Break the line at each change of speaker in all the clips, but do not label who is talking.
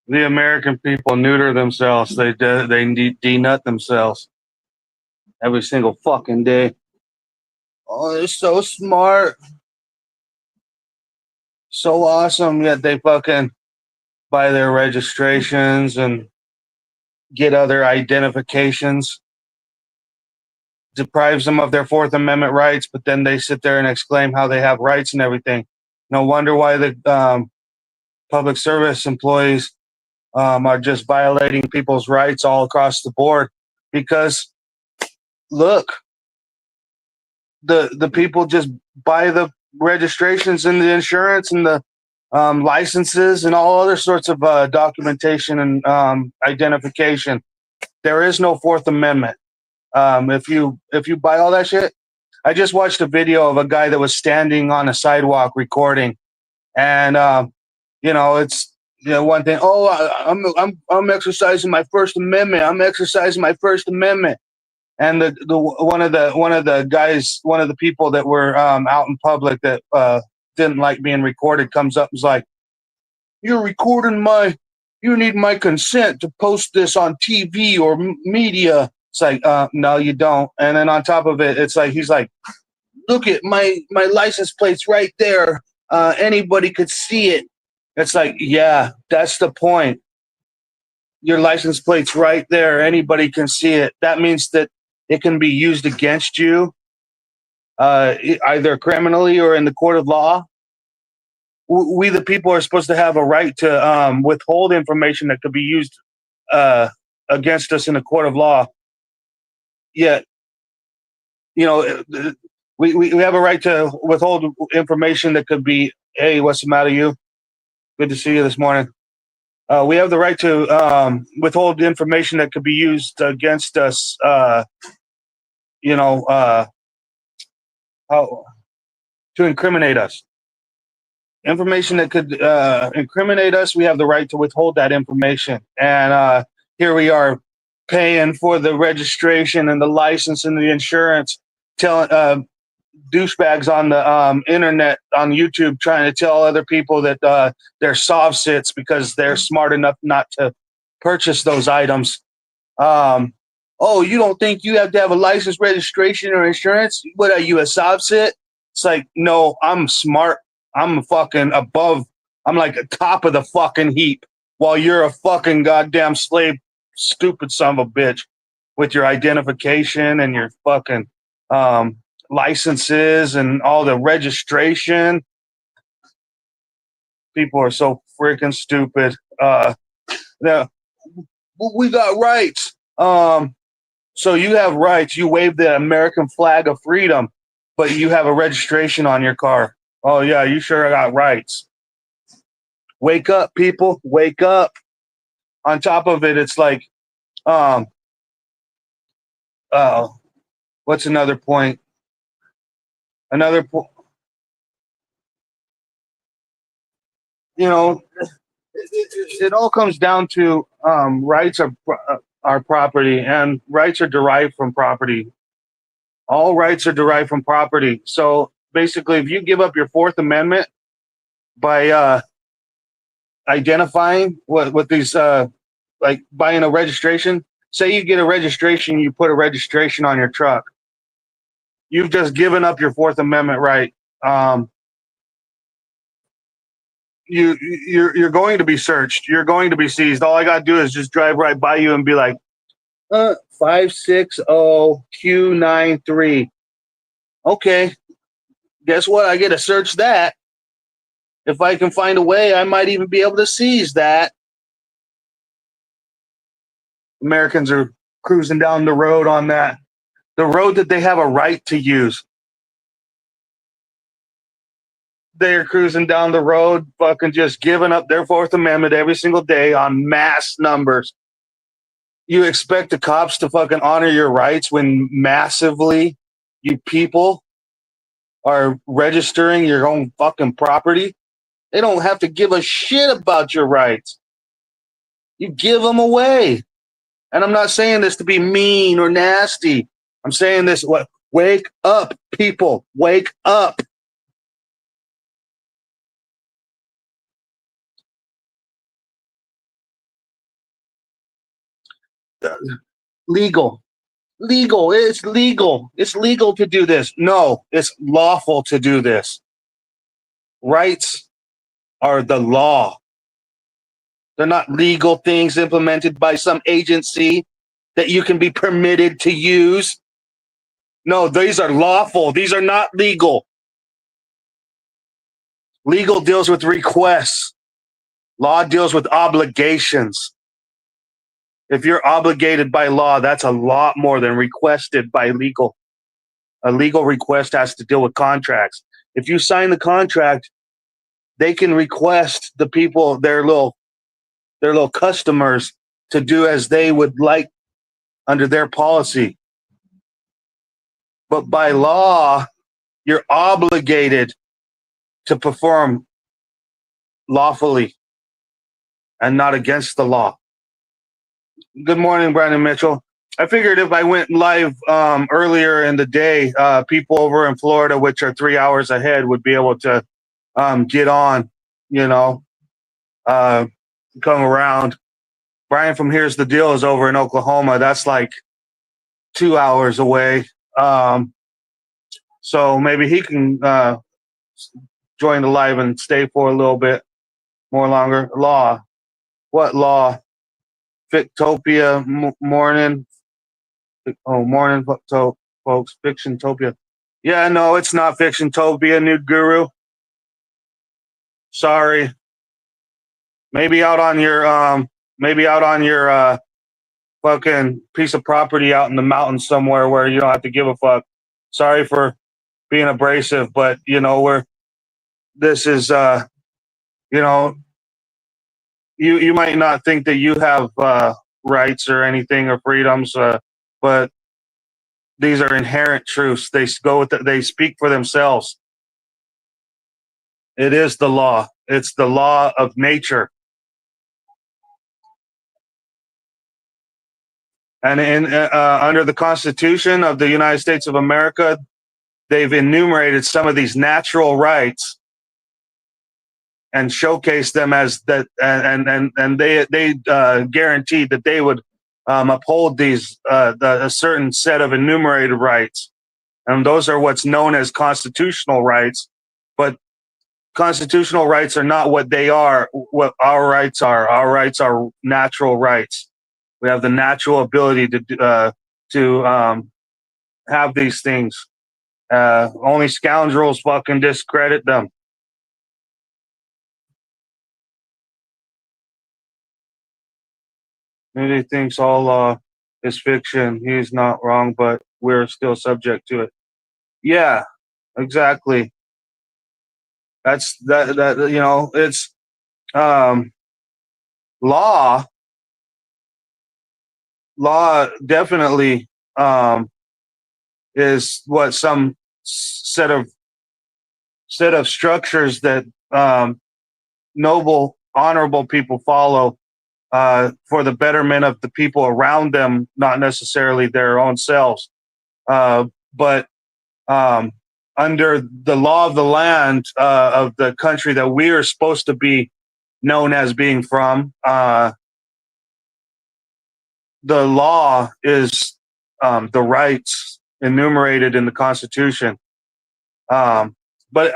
The American people neuter themselves. They denut themselves every single fucking day. Oh, they're so smart, so awesome. Yet they fucking buy their registrations and get other identifications. Deprives them of their Fourth Amendment rights, but then they sit there and exclaim how they have rights and everything. No wonder why the public service employees are just violating people's rights all across the board. Because look, the people just buy the registrations and the insurance and the licenses and all other sorts of documentation and identification. There is no Fourth Amendment. If you buy all that shit, I just watched a video of a guy that was standing on a sidewalk recording, and it's one thing. Oh, I'm exercising my First Amendment. I'm exercising my First Amendment. And the one of the people that were out in public that didn't like being recorded comes up and is like, "You're recording you need my consent to post this on TV or media." It's like, no, you don't. And then on top of it, it's like he's like, "Look at my license plates right there. Anybody could see it." It's like, yeah, that's the point. Your license plate's right there. Anybody can see it. That means that it can be used against you, either criminally or in the court of law. We, the people, are supposed to have a right to withhold information that could be used against us in the court of law. Yet, we have a right to withhold information that could be, "Hey, what's the matter, you? Good to see you this morning." We have the right to withhold information that could be used against us, to incriminate us. Information that could incriminate us, we have the right to withhold that information. And here we are paying for the registration and the license and the insurance, telling douchebags on the internet, on YouTube, trying to tell other people that they're soft sits because they're smart enough not to purchase those items. Oh, you don't think you have to have a license, registration, or insurance? What are you, a soft sit? It's like, no, I'm smart. I'm fucking above. I'm like the top of the fucking heap, while you're a fucking goddamn slave, stupid son of a bitch, with your identification and your fucking licenses and all the registration. People are so freaking stupid. Now, we got rights. So you have rights. You wave the American flag of freedom, but you have a registration on your car. Oh yeah, you sure got rights. Wake up, people. Wake up. On top of it, it's like, what's another point? Another point. It all comes down to rights are property, and rights are derived from property. All rights are derived from property. So basically, if you give up your Fourth Amendment by identifying what these like buying a registration, say you get a registration, you put a registration on your truck, you've just given up your Fourth Amendment right. You're going to be searched. You're going to be seized. All I got to do is just drive right by you and be like, 560 Q93. Okay, guess what? I get to search that. If I can find a way, I might even be able to seize that. Americans are cruising down the road on that. The road that they have a right to use. They're cruising down the road, fucking just giving up their Fourth Amendment every single day on mass numbers. You expect the cops to fucking honor your rights when massively you people are registering your own fucking property? They don't have to give a shit about your rights. You give them away. And I'm not saying this to be mean or nasty. I'm saying this, wake up, people. Wake up. legal. Legal. It's legal. It's legal to do this. No, it's lawful to do this. Rights are the law. They're not legal things implemented by some agency that you can be permitted to use. No, these are lawful. These are not legal. Legal deals with requests. Law deals with obligations. If you're obligated by law, that's a lot more than requested by legal. A legal request has to deal with contracts. If you sign the contract, they can request the people, their little customers, to do as they would like under their policy. But by law, you're obligated to perform lawfully and not against the law. Good morning, Brandon Mitchell. I figured if I went live earlier in the day, people over in Florida, which are 3 hours ahead, would be able to get on, come around. Brian from Here's the Deal is over in Oklahoma. That's like 2 hours away. So maybe he can join the live and stay for a little bit more longer. Law. What law? Fictopia morning. Oh, morning, folks. Fictiontopia. Yeah, no, it's not Fictiontopia, Nude Guru. Sorry. Maybe out on your fucking piece of property out in the mountains somewhere where you don't have to give a fuck. Sorry for being abrasive, but this is you might not think that you have rights or anything or freedoms, but these are inherent truths. They speak for themselves. It is the law. It's the law of nature. And under the Constitution of the United States of America, they've enumerated some of these natural rights and showcased them as that, and they guaranteed that they would uphold these a certain set of enumerated rights, and those are what's known as constitutional rights. But constitutional rights are not what they are. What our rights are. Our rights are natural rights. We have the natural ability to have these things. Only scoundrels fucking discredit them. Maybe he thinks all law is fiction. He's not wrong, but we're still subject to it. Yeah, exactly. That's that. It's law. Law definitely is what some set of structures that noble, honorable people follow for the betterment of the people around them, not necessarily their own selves. But under the law of the land of the country that we are supposed to be known as being from, the law is the rights enumerated in the Constitution. But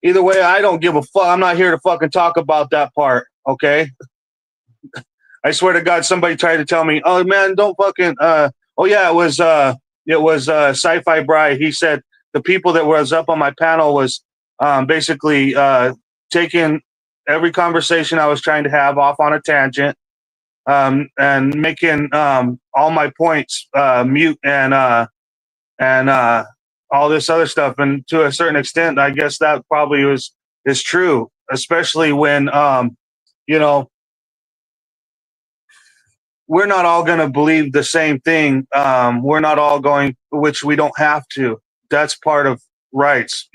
either way, I don't give a fuck. I'm not here to fucking talk about that part, okay? I swear to God, somebody tried to tell me, "Oh man, don't fucking." Oh yeah, it was Sci-Fi Bri. He said the people that was up on my panel was basically taking every conversation I was trying to have off on a tangent, and making all my points mute and all this other stuff. And to a certain extent, I guess that probably is true, especially when we're not all going to believe the same thing. We're not all going, which we don't have to. That's part of rights.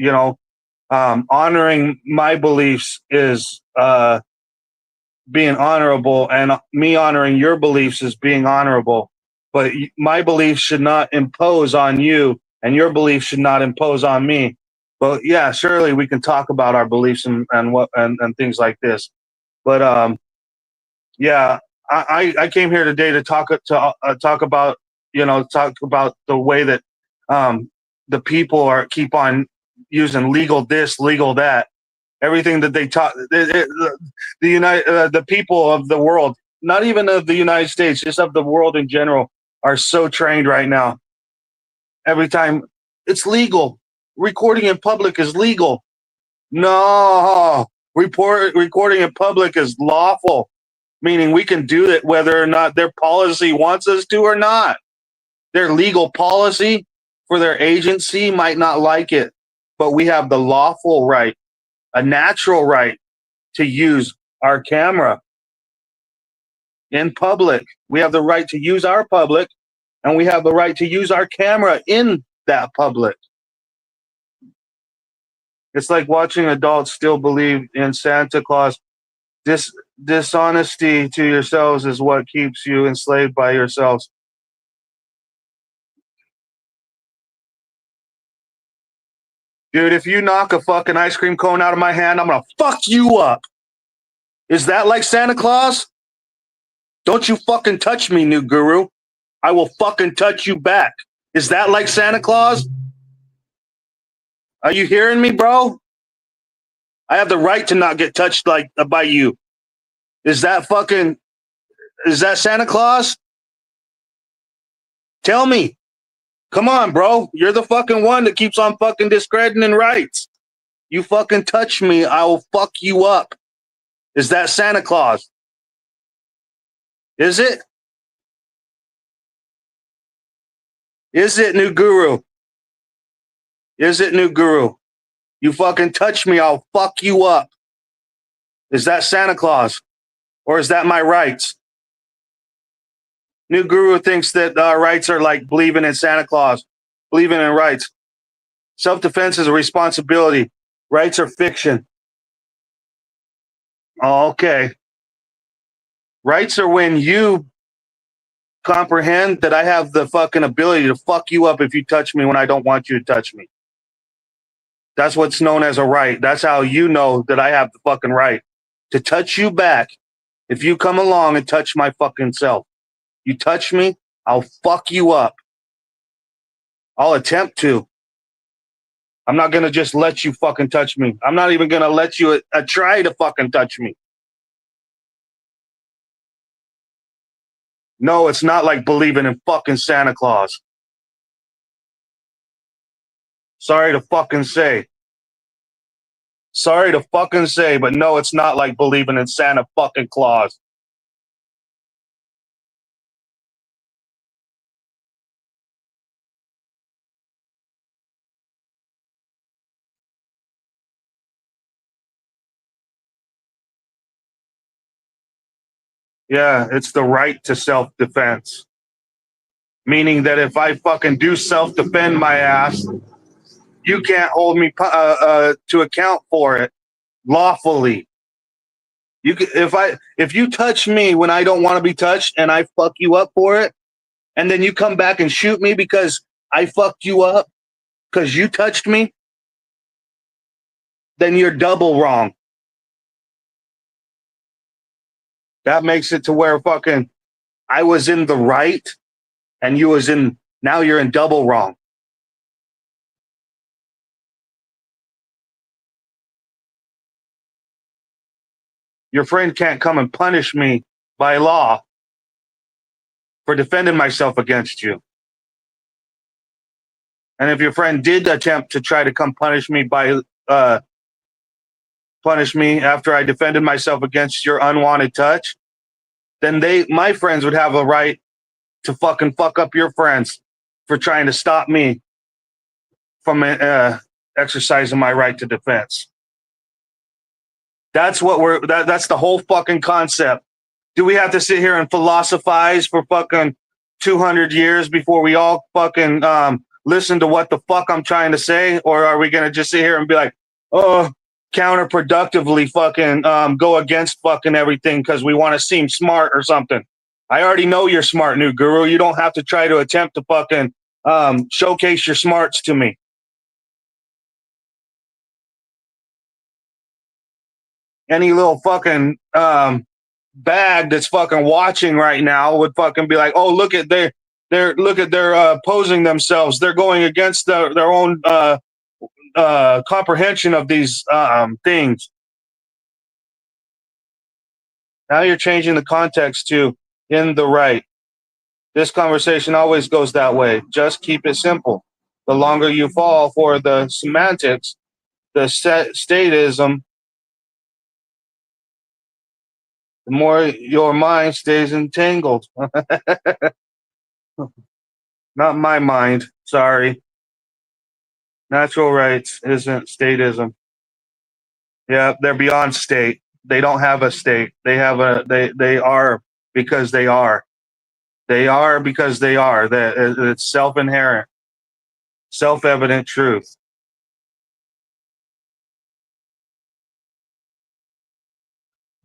Honoring my beliefs is being honorable, and me honoring your beliefs is being honorable. But my beliefs should not impose on you, and your beliefs should not impose on me. But yeah, surely we can talk about our beliefs and things like this. But yeah, I came here today to talk about the way that the people are keep on using legal this, legal that, everything that they taught the people of the world, not even of the United States, just of the world in general, are so trained right now. Every time it's legal, recording in public is legal. No, recording in public is lawful, meaning we can do it whether or not their policy wants us to or not. Their legal policy for their agency might not like it, but we have the lawful right, a natural right to use our camera in public. We have the right to use our public, and we have the right to use our camera in that public. It's like watching adults still believe in Santa Claus. Dishonesty to yourselves is what keeps you enslaved by yourselves. Dude, if you knock a fucking ice cream cone out of my hand, I'm gonna fuck you up. Is that like Santa Claus? Don't you fucking touch me, new guru. I will fucking touch you back. Is that like Santa Claus? Are you hearing me, bro? I have the right to not get touched like by you. Is that Santa Claus? Tell me. Come on, bro. You're the fucking one that keeps on fucking discrediting rights. You fucking touch me, I will fuck you up. Is that Santa Claus? Is it? Is it, new guru? Is it, new guru? You fucking touch me, I'll fuck you up. Is that Santa Claus? Or is that my rights? New guru thinks that rights are like believing in Santa Claus, believing in rights. Self-defense is a responsibility. Rights are fiction. Oh, okay. Rights are when you comprehend that I have the fucking ability to fuck you up if you touch me when I don't want you to touch me. That's what's known as a right. That's how you know that I have the fucking right to touch you back if you come along and touch my fucking self. You touch me, I'll fuck you up. I'll attempt to. I'm not going to just let you fucking touch me. I'm not even going to let you try to fucking touch me. No, it's not like believing in fucking Santa Claus. Sorry to fucking say. Sorry to fucking say, but no, it's not like believing in Santa fucking Claus. Yeah, it's the right to self-defense. Meaning that if I fucking do self-defend my ass, you can't hold me to account for it lawfully. If you touch me when I don't want to be touched and I fuck you up for it, and then you come back and shoot me because I fucked you up because you touched me, then you're double wrong. That makes it to where fucking I was in the right and now you're in double wrong. Your friend can't come and punish me by law for defending myself against you. And if your friend did attempt to try to come punish me after I defended myself against your unwanted touch, then my friends would have a right to fucking fuck up your friends for trying to stop me from exercising my right to defense. That's that's the whole fucking concept. Do we have to sit here and philosophize for fucking 200 years before we all fucking listen to what the fuck I'm trying to say? Or are we going to just sit here and be like, oh, counterproductively fucking go against fucking everything because we want to seem smart or something? I already know you're smart, new guru. You don't have to try to attempt to fucking showcase your smarts to me. Any little fucking bag that's fucking watching right now would fucking be like, oh, look at they're opposing themselves. They're going against their own comprehension of these things. Now you're changing the context to in the right. This conversation always goes that way. Just keep it simple. The longer you fall for the semantics, the statism, the more your mind stays entangled. Not my mind. Sorry. Natural rights isn't statism. Yeah, they're beyond state. They don't have a state. They are because they are. They are because they are. That it's self-inherent, self-evident truth.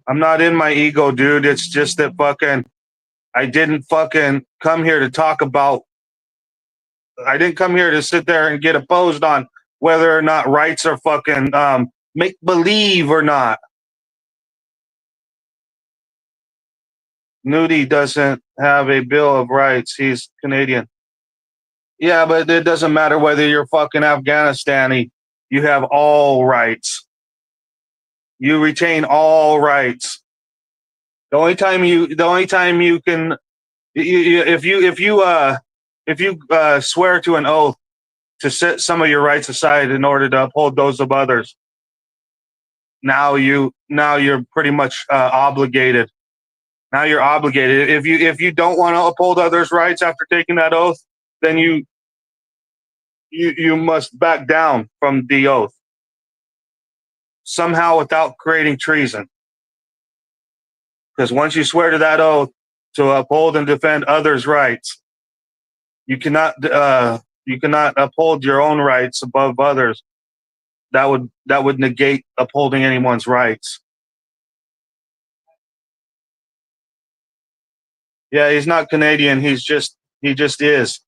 I'm not in my ego, dude. It's just that fucking I didn't fucking come here to talk about. I didn't come here to sit there and get opposed on whether or not rights are fucking make believe or not. Nudie doesn't have a Bill of Rights. He's Canadian. Yeah, but it doesn't matter whether you're fucking Afghanistani. You have all rights. You retain all rights. The only time you can, if you swear to an oath to set some of your rights aside in order to uphold those of others, now you're pretty much obligated. Now you're obligated. If you don't want to uphold others' rights after taking that oath, then you must back down from the oath somehow without creating treason. Because once you swear to that oath to uphold and defend others' rights, you cannot uphold your own rights above others. That would negate upholding anyone's rights. Yeah, he's not Canadian. He just is.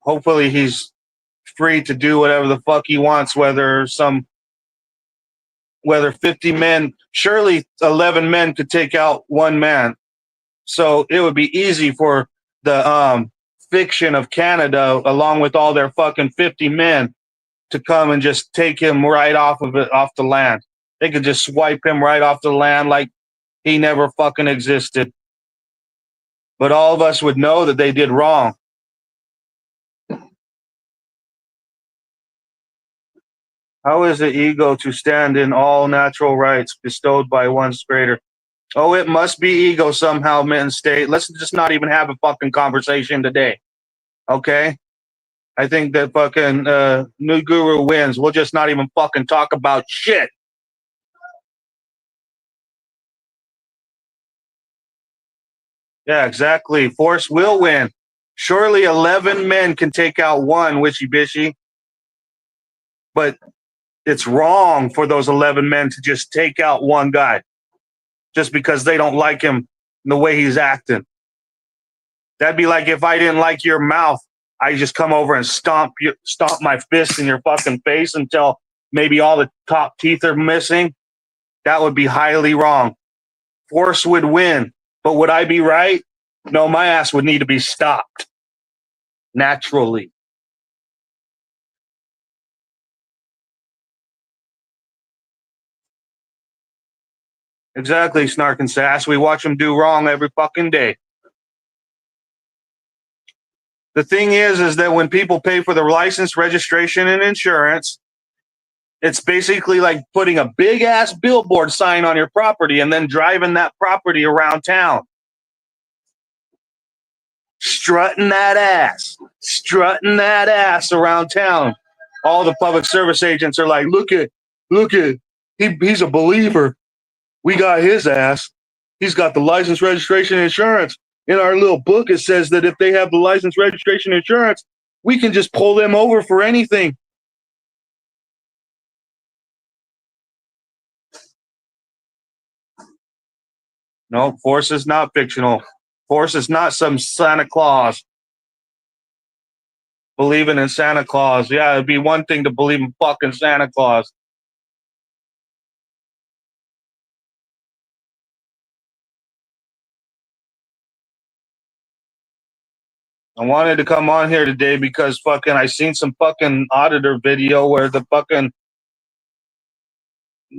Hopefully, he's free to do whatever the fuck he wants. Whether 50 men, surely 11 men could take out one man. So it would be easy for the fiction of Canada, along with all their fucking 50 men, to come and just take him right off the land. They could just swipe him right off the land like he never fucking existed. But all of us would know that they did wrong. How is the ego to stand in all natural rights bestowed by one's creator? Oh, it must be ego somehow, Mitten State. Let's just not even have a fucking conversation today. Okay? I think that fucking New Guru wins. We'll just not even fucking talk about shit. Yeah, exactly. Force will win. Surely 11 men can take out one, wishy bishy. But it's wrong for those 11 men to just take out one guy just because they don't like him and the way he's acting. That'd be like if I didn't like your mouth, I just come over and stomp my fist in your fucking face until maybe all the top teeth are missing. That would be highly wrong. Force would win, but would I be right? No, my ass would need to be stopped naturally. Exactly, Snark and Sass. We watch them do wrong every fucking day. The thing is that when people pay for their license, registration, and insurance, it's basically like putting a big ass billboard sign on your property and then driving that property around town. Strutting that ass around town. All the public service agents are like, look at, he's a believer. We got his ass. He's got the license, registration, insurance. In our little book, it says that if they have the license, registration, insurance, we can just pull them over for anything. No, Force is not fictional. Force is not some Santa Claus. Believing in Santa Claus. Yeah, it'd be one thing to believe in fucking Santa Claus. I wanted to come on here today because fucking I seen some fucking auditor video where the fucking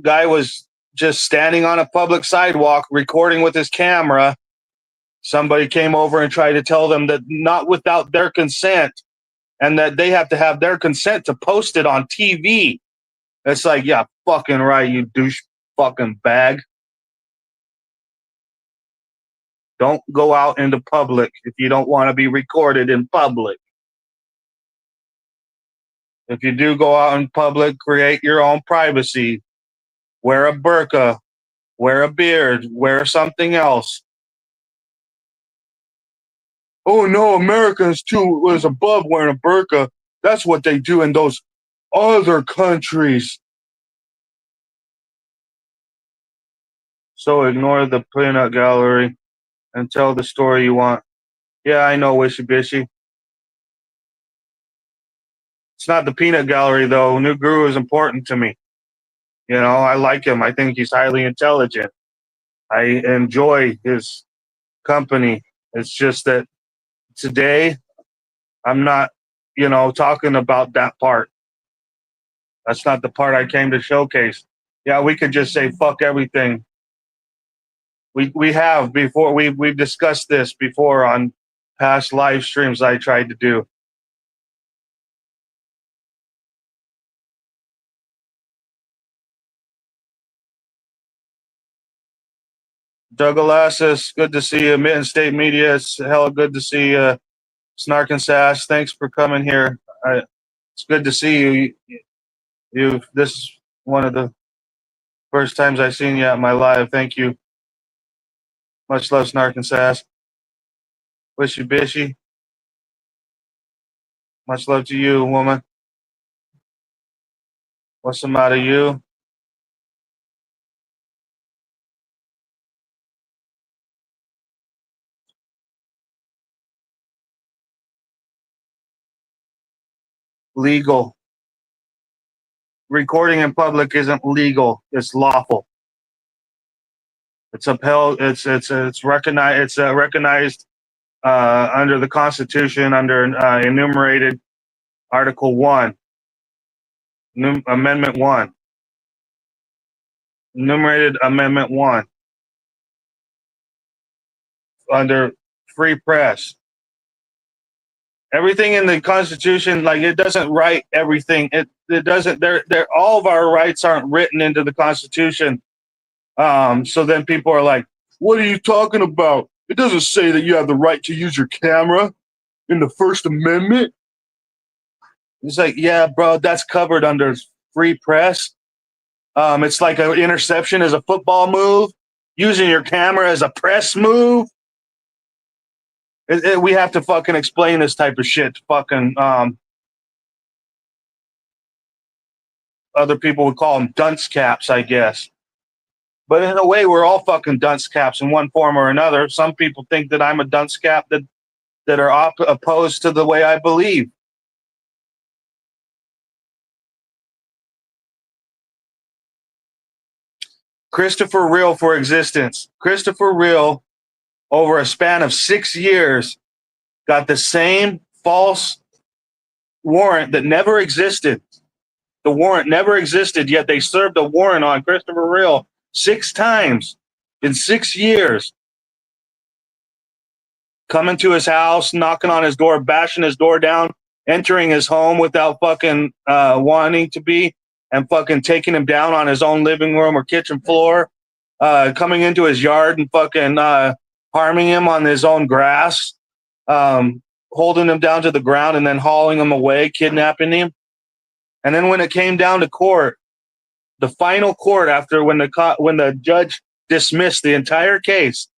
guy was just standing on a public sidewalk recording with his camera. Somebody came over and tried to tell them that not without their consent and that they have to have their consent to post it on TV. It's like, yeah, fucking right, you douche fucking bag. Don't go out into public if you don't want to be recorded in public. If you do go out in public, create your own privacy. Wear a burqa, wear a beard, wear something else. Oh no, Americans too was above wearing a burqa. That's what they do in those other countries. So ignore the peanut gallery and tell the story you want. Yeah, I know, Wishy Bishy. It's not the peanut gallery though. New Guru is important to me. You know, I like him. I think he's highly intelligent. I enjoy his company. It's just that today I'm not, talking about that part. That's not the part I came to showcase. Yeah, we could just say fuck everything. We have before. We've discussed this before on past live streams I tried to do. Doug Alassis, good to see you. Mitten State Media, it's hella good to see you. Snark and Sass, thanks for coming here. It's good to see you. This is one of the first times I've seen you at my live. Thank you. Much love, Snark and Sass. Wishy Bishy. Much love to you, woman. What's the matter, you? Legal. Recording in public isn't legal. It's lawful. It's upheld. It's recognized. It's recognized under the Constitution under enumerated Article 1, Amendment 1, enumerated Amendment 1 under free press. Everything in the Constitution, like it doesn't write everything. It doesn't. All of our rights aren't written into the Constitution. So then people are like, "What are you talking about? It doesn't say that you have the right to use your camera in the First Amendment." It's like, yeah, bro, that's covered under free press. It's like an interception is a football move. Using your camera as a press move. We have to fucking explain this type of shit to fucking other people would call them dunce caps, I guess. But in a way, we're all fucking dunce caps in one form or another. Some people think that I'm a dunce cap that are opposed to the way I believe. Christopher Real for existence. Christopher Real, over a span of 6 years, got the same false warrant that never existed. The warrant never existed, yet they served a warrant on Christopher Real 6 times in 6 years. Coming to his house, knocking on his door, bashing his door down, entering his home without fucking wanting to be, and fucking taking him down on his own living room or kitchen floor, coming into his yard and fucking harming him on his own grass, holding him down to the ground and then hauling him away, kidnapping him. And then when it came down to court, the final court after when the judge dismissed the entire case,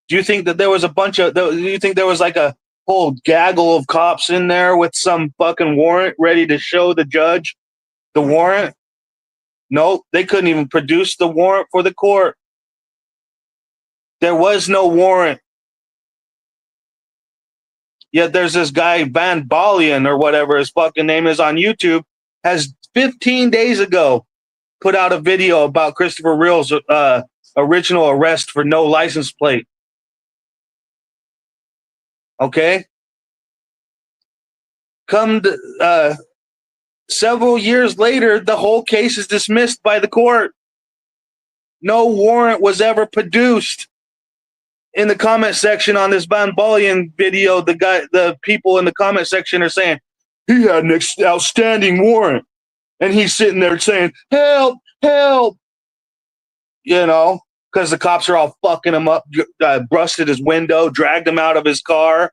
do you think that there was do you think there was like a whole gaggle of cops in there with some fucking warrant ready to show the judge the warrant? No, they couldn't even produce the warrant for the court. There was no warrant. Yet there's this guy, Van Balian or whatever his fucking name is on YouTube, has 15 days ago put out a video about Christopher Real's original arrest for no license plate. Okay? Several years later, the whole case is dismissed by the court. No warrant was ever produced. In the comment section on this Van Balian video, the people in the comment section are saying he had an outstanding warrant, and he's sitting there saying, "Help, help!" You know, because the cops are all fucking him up, busted his window, dragged him out of his car,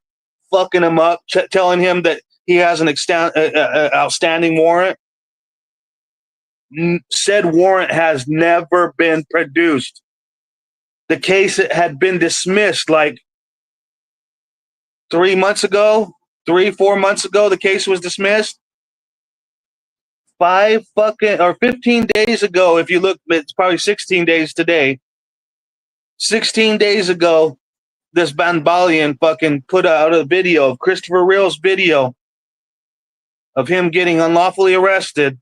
fucking him up, telling him that he has an outstanding warrant. Said warrant has never been produced. The case had been dismissed like 4 months ago, the case was dismissed. 15 days ago, if you look, it's probably 16 days today. 16 days ago, this Van Balian fucking put out a video of Christopher Reel's video of him getting unlawfully arrested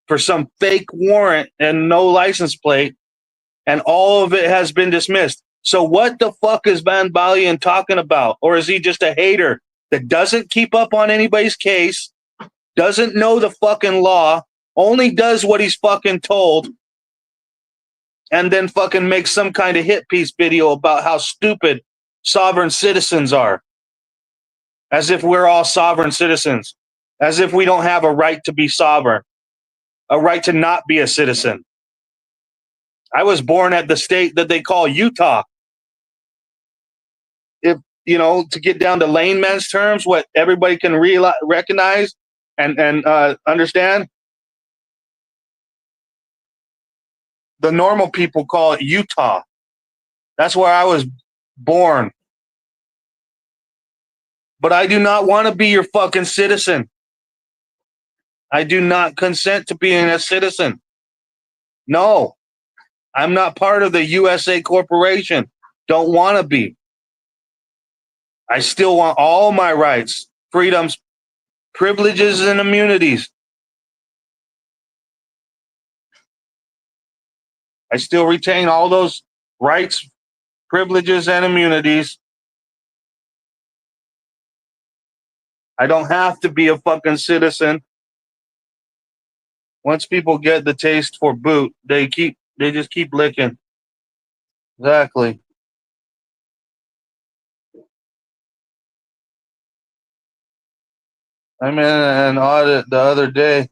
for some fake warrant and no license plate, and all of it has been dismissed. So what the fuck is Van Balian talking about? Or is he just a hater that doesn't keep up on anybody's case, doesn't know the fucking law, only does what he's fucking told, and then fucking makes some kind of hit piece video about how stupid sovereign citizens are? As if we're all sovereign citizens. As if we don't have a right to be sovereign, a right to not be a citizen. I was born at the state that they call Utah. If, to get down to layman's terms, what everybody can recognize and understand, the normal people call it Utah. That's where I was born. But I do not want to be your fucking citizen. I do not consent to being a citizen. No. I'm not part of the USA Corporation. Don't want to be. I still want all my rights, freedoms, privileges, and immunities. I still retain all those rights, privileges, and immunities. I don't have to be a fucking citizen. Once people get the taste for boot, they just keep licking. Exactly. I'm in an audit the other day.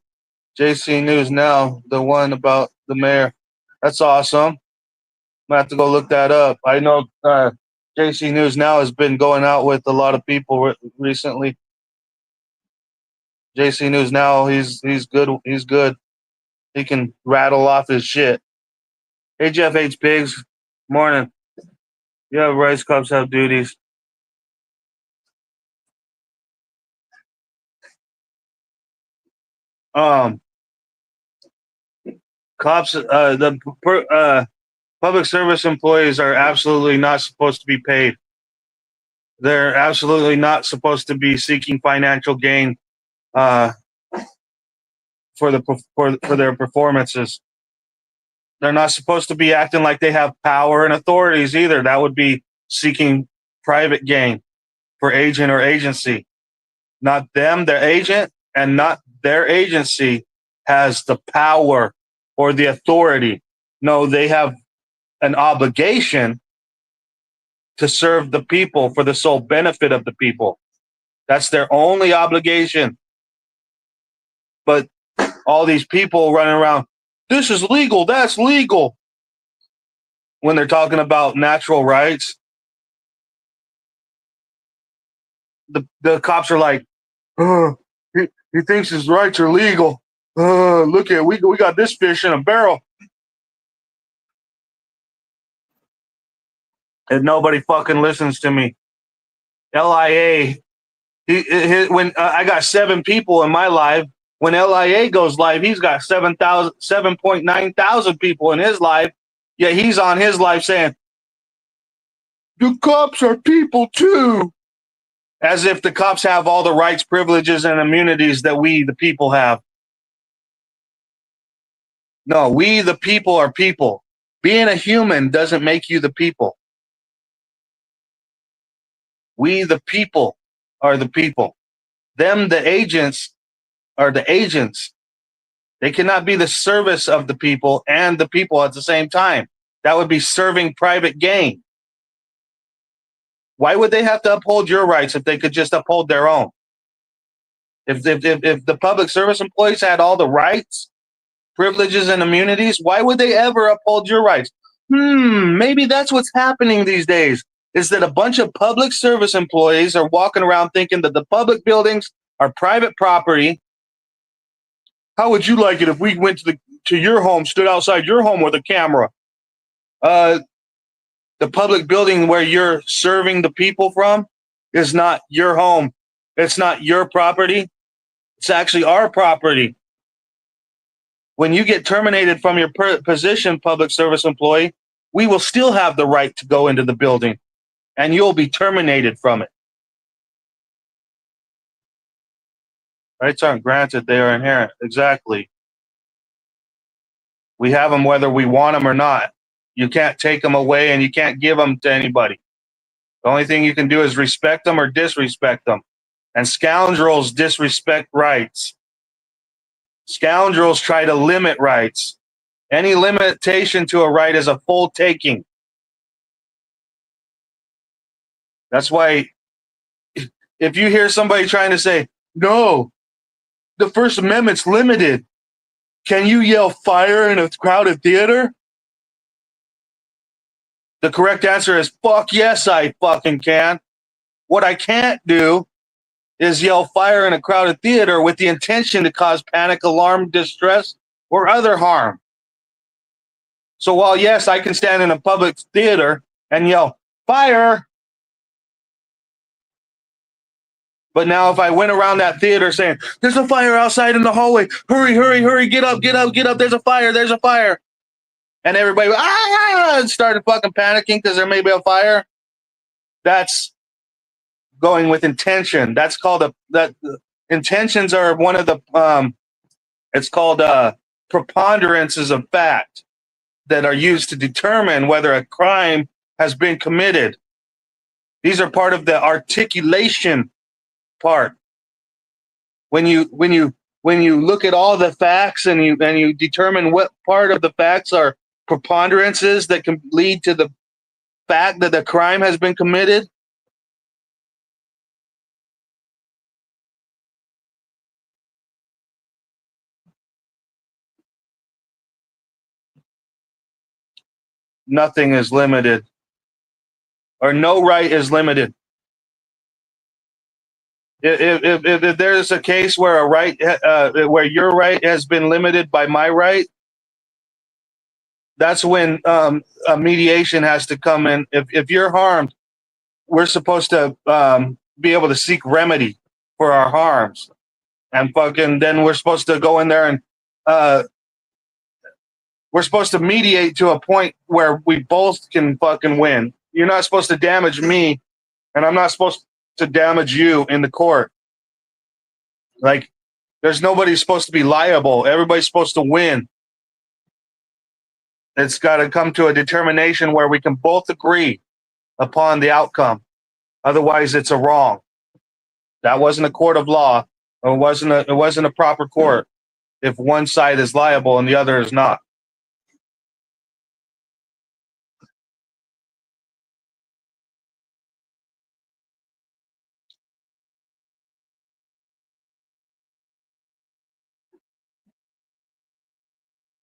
JC News Now, the one about the mayor. That's awesome. I'm gonna have to go look that up. I know JC News Now has been going out with a lot of people recently. JC News Now, he's good. He's good. He can rattle off his shit. Hey, Jeff H. Pigs. Morning. Yeah, rights, cops have duties. Cops, public service employees are absolutely not supposed to be paid. They're absolutely not supposed to be seeking financial gain for their performances. They're not supposed to be acting like they have power and authorities either. That would be seeking private gain for agent or agency. Not them, their agent, and not their agency has the power or the authority. No, they have an obligation to serve the people for the sole benefit of the people. That's their only obligation. But all these people running around, this is legal, that's legal, when they're talking about natural rights, the cops are like, he thinks his rights are legal. Look at we got this fish in a barrel. And nobody fucking listens to me. LIA, when I got 7 people in my live, when LIA goes live, he's got 7.9 thousand people in his live. Yet he's on his live saying, the cops are people too. As if the cops have all the rights, privileges, and immunities that we, the people, have. No, we, the people, are people. Being a human doesn't make you the people. We, the people, are the people. The agents, are the agents. They cannot be the service of the people and the people at the same time. That would be serving private gain. Why would they have to uphold your rights if they could just uphold their own? If the public service employees had all the rights, privileges, and immunities, why would they ever uphold your rights? Maybe that's what's happening these days, is that a bunch of public service employees are walking around thinking that the public buildings are private property. How would you like it if we went to your home, stood outside your home with a camera? The public building where you're serving the people from is not your home. It's not your property. It's actually our property. When you get terminated from your position, public service employee, we will still have the right to go into the building, and you'll be terminated from it. Rights aren't granted, they are inherent. Exactly. We have them whether we want them or not. You can't take them away, and you can't give them to anybody. The only thing you can do is respect them or disrespect them. And scoundrels disrespect rights. Scoundrels try to limit rights. Any limitation to a right is a full taking. That's why if you hear somebody trying to say, no, the First Amendment's limited, can you yell fire in a crowded theater? The correct answer is, fuck yes, I fucking can. What I can't do is yell fire in a crowded theater with the intention to cause panic, alarm, distress, or other harm. So while, yes, I can stand in a public theater and yell fire, but now if I went around that theater saying, there's a fire outside in the hallway, hurry, hurry, hurry, get up, get up, get up, there's a fire, there's a fire. And everybody started fucking panicking because there may be a fire. That's going with intention. That's called intentions are one of the, it's called preponderances of fact that are used to determine whether a crime has been committed. These are part of the articulation part. When you look at all the facts and you determine what part of the facts are preponderances that can lead to the fact that the crime has been committed. Nothing is limited, or no right is limited. If there's a case where a right, where your right has been limited by my right, that's when a mediation has to come in. If you're harmed, we're supposed to be able to seek remedy for our harms, and then we're supposed to go in there and we're supposed to mediate to a point where we both can fucking win. You're not supposed to damage me, and I'm not supposed to damage you in the court. Like, there's nobody supposed to be liable. Everybody's supposed to win. It's got to come to a determination where we can both agree upon the outcome. Otherwise, it's a wrong. That wasn't a court of law. It wasn't a proper court if one side is liable and the other is not.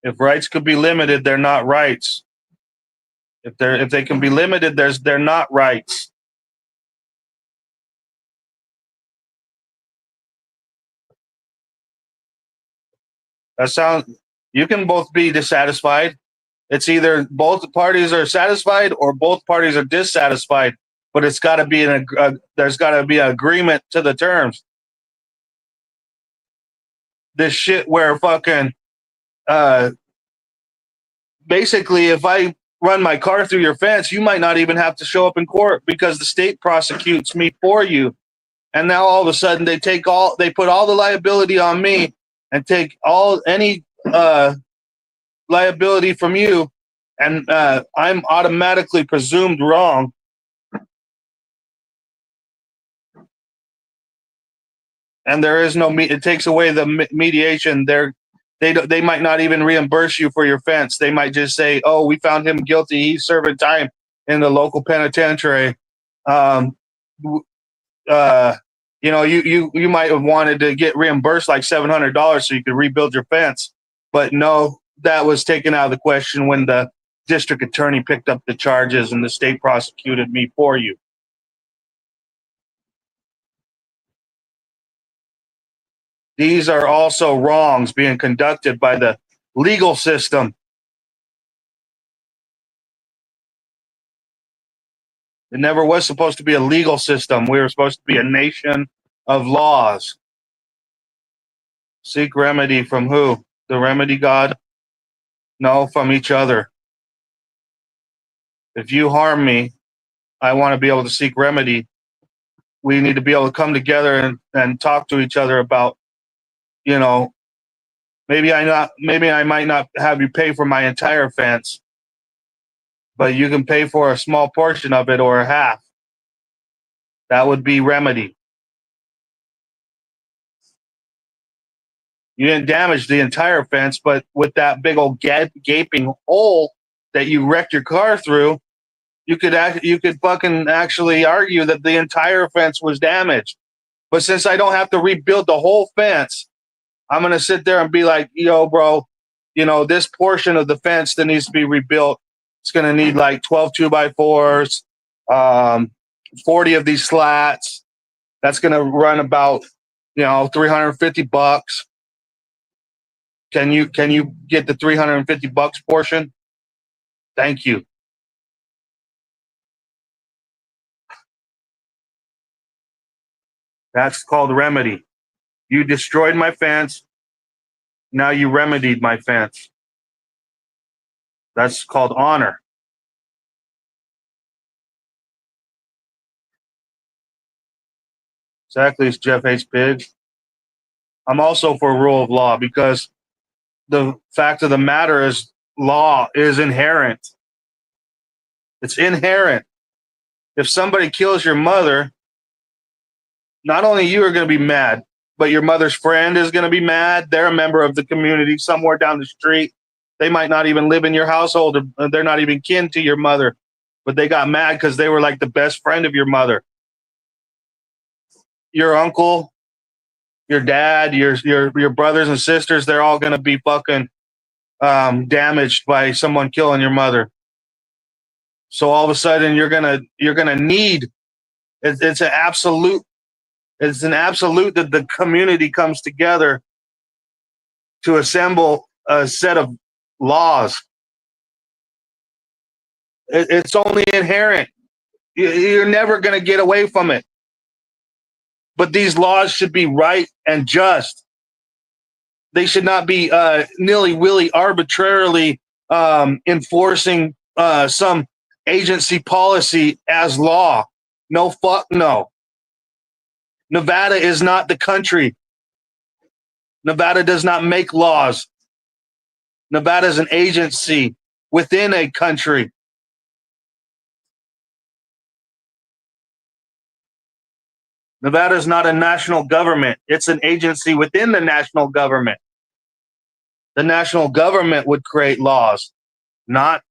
If rights could be limited, they're not rights. If they can be limited, they're not rights. You can both be dissatisfied. It's either both parties are satisfied or both parties are dissatisfied, but it's got to be there's got to be an agreement to the terms. This shit where fucking basically, if I run my car through your fence, you might not even have to show up in court because the state prosecutes me for you. And now all of a sudden they put all the liability on me and take any liability from you, and I'm automatically presumed wrong. and there is no it takes away the mediation. They might not even reimburse you for your fence. They might just say, "Oh, we found him guilty. He's serving time in the local penitentiary." Um, uh, you might have wanted to get reimbursed like $700 so you could rebuild your fence, but no, that was taken out of the question when the district attorney picked up the charges and the state prosecuted me for you. These are also wrongs being conducted by the legal system. It never was supposed to be a legal system. We were supposed to be a nation of laws. Seek remedy from who? The remedy God? No, from each other. If you harm me, I want to be able to seek remedy. We need to be able to come together and talk to each other about, maybe I might not have you pay for my entire fence, but you can pay for a small portion of it or a half. That would be remedy. You didn't damage the entire fence, but with that big old gaping hole that you wrecked your car through, you could fucking actually argue that the entire fence was damaged. But since I don't have to rebuild the whole fence, I'm gonna sit there and be like, yo, bro, this portion of the fence that needs to be rebuilt, it's gonna need like 12 2x4s, 40 of these slats. That's gonna run about, $350. Can you get the $350 portion? Thank you. That's called remedy. You destroyed my fence. Now you remedied my fence. That's called honor. Exactly, it's Jeff Hates Pigs. I'm also for rule of law because the fact of the matter is law is inherent. It's inherent. If somebody kills your mother, not only you are going to be mad, but your mother's friend is going to be mad. They're a member of the community somewhere down the street. They might not even live in your household. Or they're not even kin to your mother, but they got mad because they were like the best friend of your mother. Your uncle, your dad, your brothers and sisters, they're all going to be fucking damaged by someone killing your mother. So all of a sudden you're gonna need it's an absolute that the community comes together to assemble a set of laws. It's only inherent. You're never going to get away from it. But these laws should be right and just. They should not be nilly-willy, arbitrarily enforcing some agency policy as law. No, fuck no. Nevada is not the country. Nevada does not make laws. Nevada is an agency within a country. Nevada is not a national government. It's an agency within the national government. The national government would create laws, not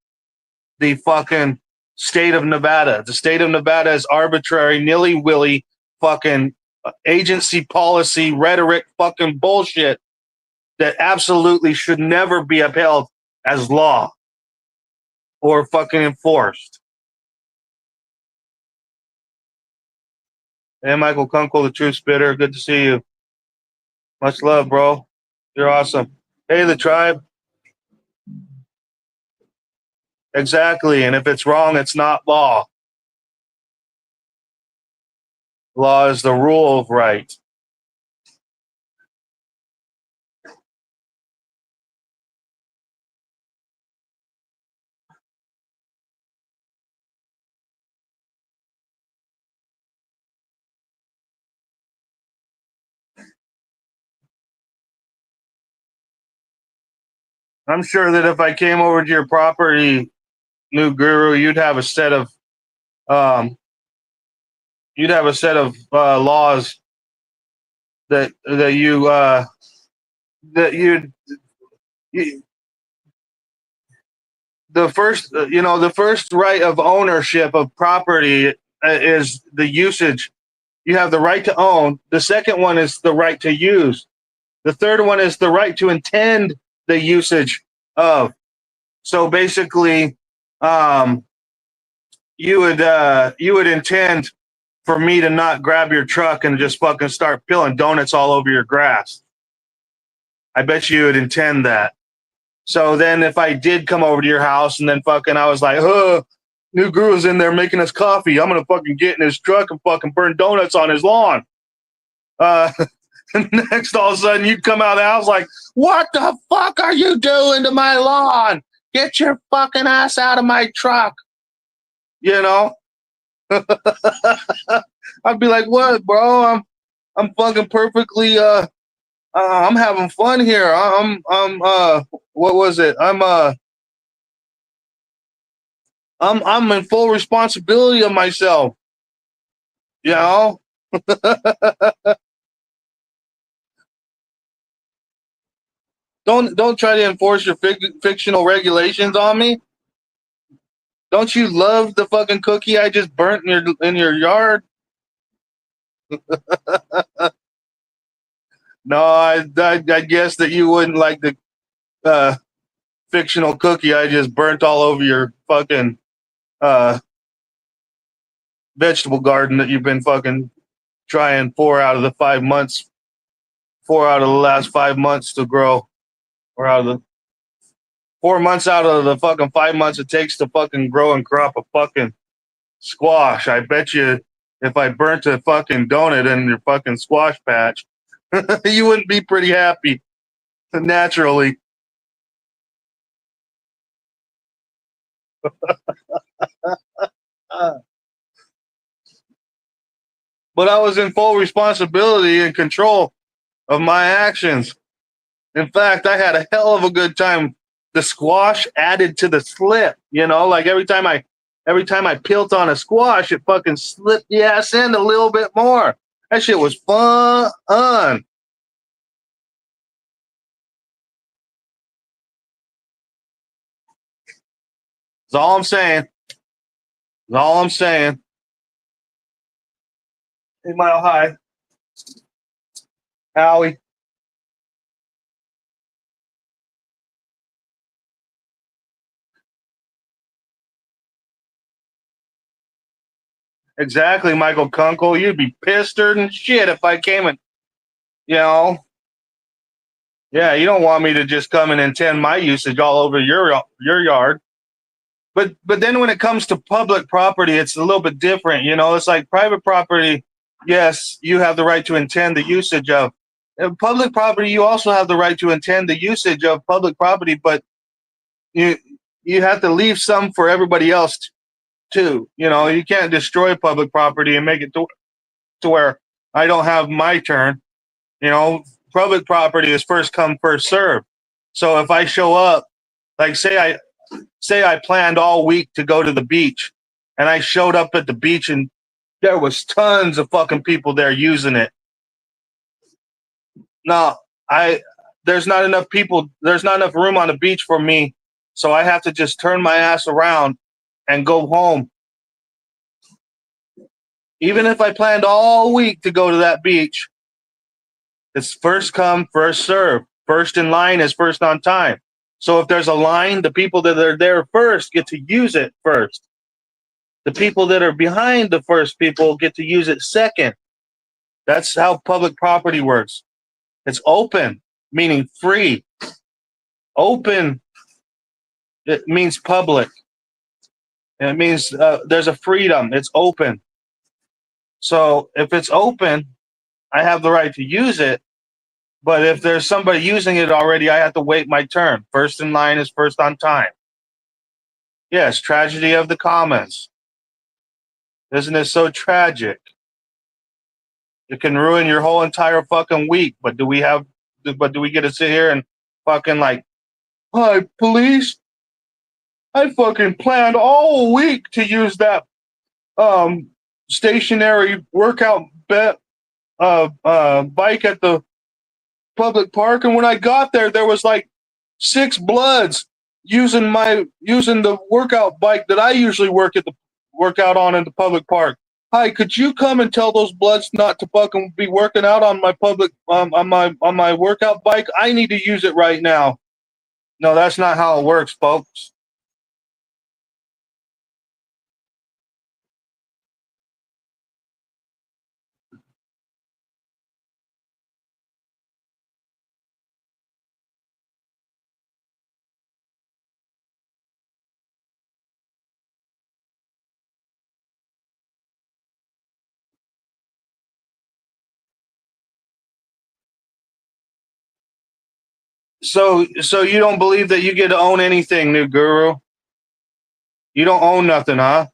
the fucking state of Nevada. The state of Nevada is arbitrary, nilly-willy, fucking agency policy, rhetoric, fucking bullshit that absolutely should never be upheld as law or fucking enforced. Hey, Michael Kunkel, the True Spitter. Good to see you. Much love, bro. You're awesome. Hey, the tribe. Exactly. And if it's wrong, it's not law. Law is the rule of right. I'm sure that if I came over to your property, New Guru, you'd have a set of laws that you the first the first right of ownership of property is the usage. You have the right to own. The second one is the right to use. The third one is the right to intend the usage of. So basically, um, you would intend for me to not grab your truck and just fucking start peeling donuts all over your grass. I bet you would intend that. So then if I did come over to your house and then fucking I was like, new Guru's in there making us coffee. I'm gonna fucking get in his truck and fucking burn donuts on his lawn. Uh next all of a sudden you'd come out of the house like, what the fuck are you doing to my lawn? Get your fucking ass out of my truck. You know? I'd be like, what, bro? I'm fucking perfectly I'm having fun here. What was it? I'm in full responsibility of myself. You know? Don't try to enforce your fictional regulations on me. Don't you love the fucking cookie I just burnt in your yard? No, I guess that you wouldn't like the uh, fictional cookie I just burnt all over your fucking uh, vegetable garden that you've been fucking trying 4 out of the last 5 months to grow, or out of the 4 months out of the fucking 5 months it takes to fucking grow and crop a fucking squash. I bet you if I burnt a fucking donut in your fucking squash patch, you wouldn't be pretty happy naturally. Uh, but I was in full responsibility and control of my actions. In fact, I had a hell of a good time. The squash added to the slip, like every time I peeled on a squash, it fucking slipped the ass in a little bit more. That shit was fun. That's all I'm saying. That's all I'm saying. Hey, Mile High, Howie. Exactly, Michael Kunkel. You'd be pissed than shit if I came and, you know, yeah, you don't want me to just come and intend my usage all over your yard. But then when it comes to public property, it's a little bit different. It's like private property. Yes, you have the right to intend the usage of. Public property. You also have the right to intend the usage of public property, but you you have to leave some for everybody else too. You can't destroy public property and make it to where I don't have my turn. You know, Public property is first come, first serve. So if I show up, like say I planned all week to go to the beach, and I showed up at the beach and there was tons of fucking people there using it. No, I there's not enough people. There's not enough room on the beach for me, so I have to just turn my ass around and go home. Even if I planned all week to go to that beach, it's first come, first serve. First in line is first on time. So if there's a line, the people that are there first get to use it first. The people that are behind the first people get to use it second. That's how public property works. It's open, meaning free. Open, it means public. And it means there's a freedom. It's open. So if it's open, I have the right to use it. But if there's somebody using it already, I have to wait my turn. First in line is first on time. Yes, tragedy of the commons. Isn't it so tragic? It can ruin your whole entire fucking week. But do we get to sit here and fucking like, hi, police? I fucking planned all week to use that stationary workout bike at the public park, and when I got there, there was like 6 bloods using the workout bike that I usually work out on in the public park. Hi, could you come and tell those bloods not to fucking be working out on my public on my workout bike? I need to use it right now. No, that's not how it works, folks. So you don't believe that you get to own anything, new guru? You don't own nothing, huh?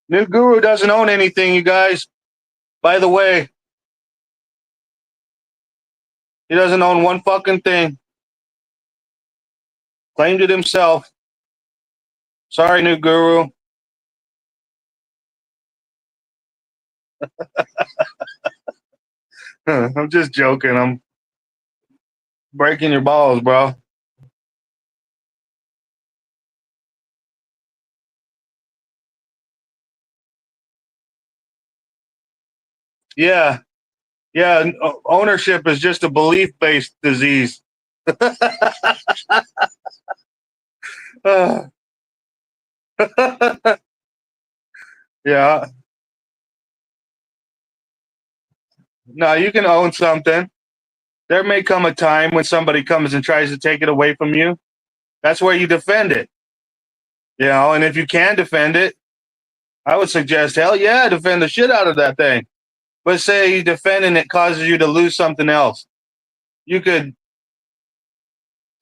New guru doesn't own anything, you guys. By the way, he doesn't own one fucking thing. Claimed it himself. Sorry, new guru. I'm just joking. I'm breaking your balls, bro. Yeah, yeah. Ownership is just a belief-based disease. Yeah. No, you can own something. There may come a time when somebody comes and tries to take it away from you. That's where you defend it. And if you can defend it, I would suggest, hell yeah, defend the shit out of that thing. But say you defend and it causes you to lose something else. You could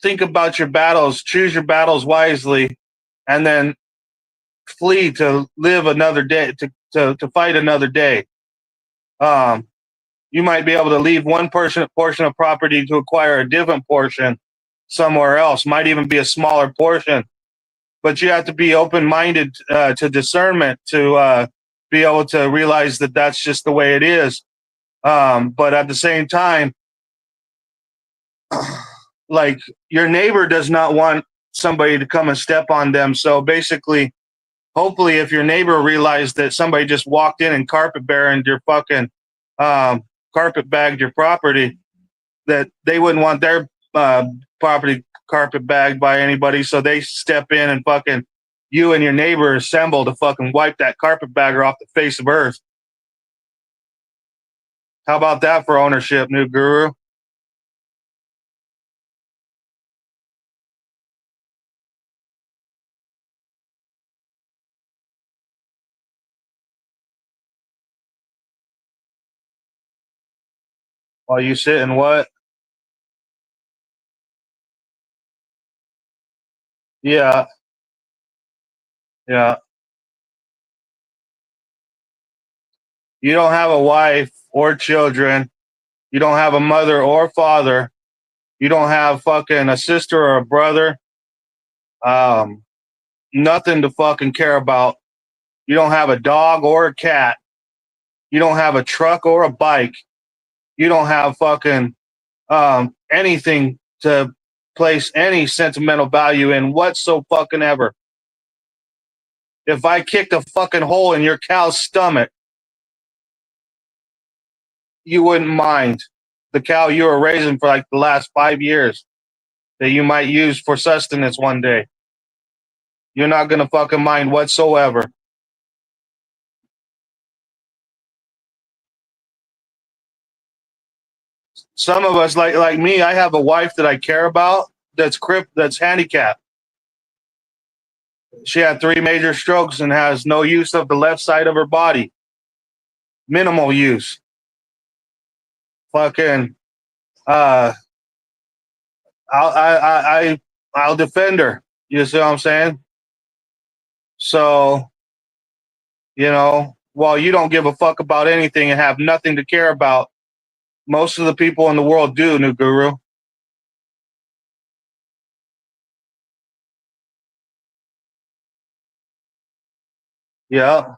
think about your battles, choose your battles wisely, and then flee to live another day, to fight another day. Um, you might be able to leave one portion of property to acquire a different portion somewhere else. Might even be a smaller portion, but you have to be open minded to discernment to be able to realize that that's just the way it is. But at the same time, like your neighbor does not want somebody to come and step on them. So basically, hopefully, if your neighbor realized that somebody just walked in and carpet bagged your fucking carpet bagged your property, that they wouldn't want their property carpet bagged by anybody. So they step in and fucking you and your neighbor assemble to fucking wipe that carpetbagger off the face of earth. How about that for ownership, new guru? While you sit and what? Yeah, yeah. You don't have a wife or children. You don't have a mother or father. You don't have fucking a sister or a brother. Um, Nothing to fucking care about. You don't have a dog or a cat. You don't have a truck or a bike. You don't have fucking anything to place any sentimental value in whatso fucking ever. If I kicked a fucking hole in your cow's stomach, you wouldn't mind. The cow you were raising for like the last 5 years that you might use for sustenance one day. You're not gonna fucking mind whatsoever. Some of us, like me, I have a wife that I care about that's handicapped. She had 3 major strokes and has no use of the left side of her body. Minimal use. Fucking uh I'll defend her. You see what I'm saying? So, while you don't give a fuck about anything and have nothing to care about, most of the people in the world do, new guru. Yeah.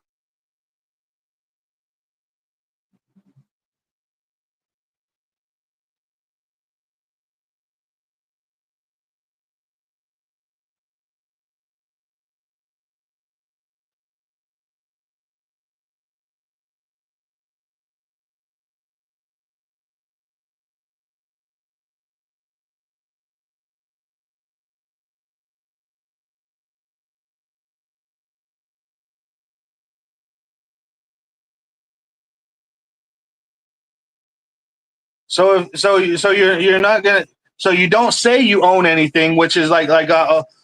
So you're not gonna. So you don't say you own anything, which is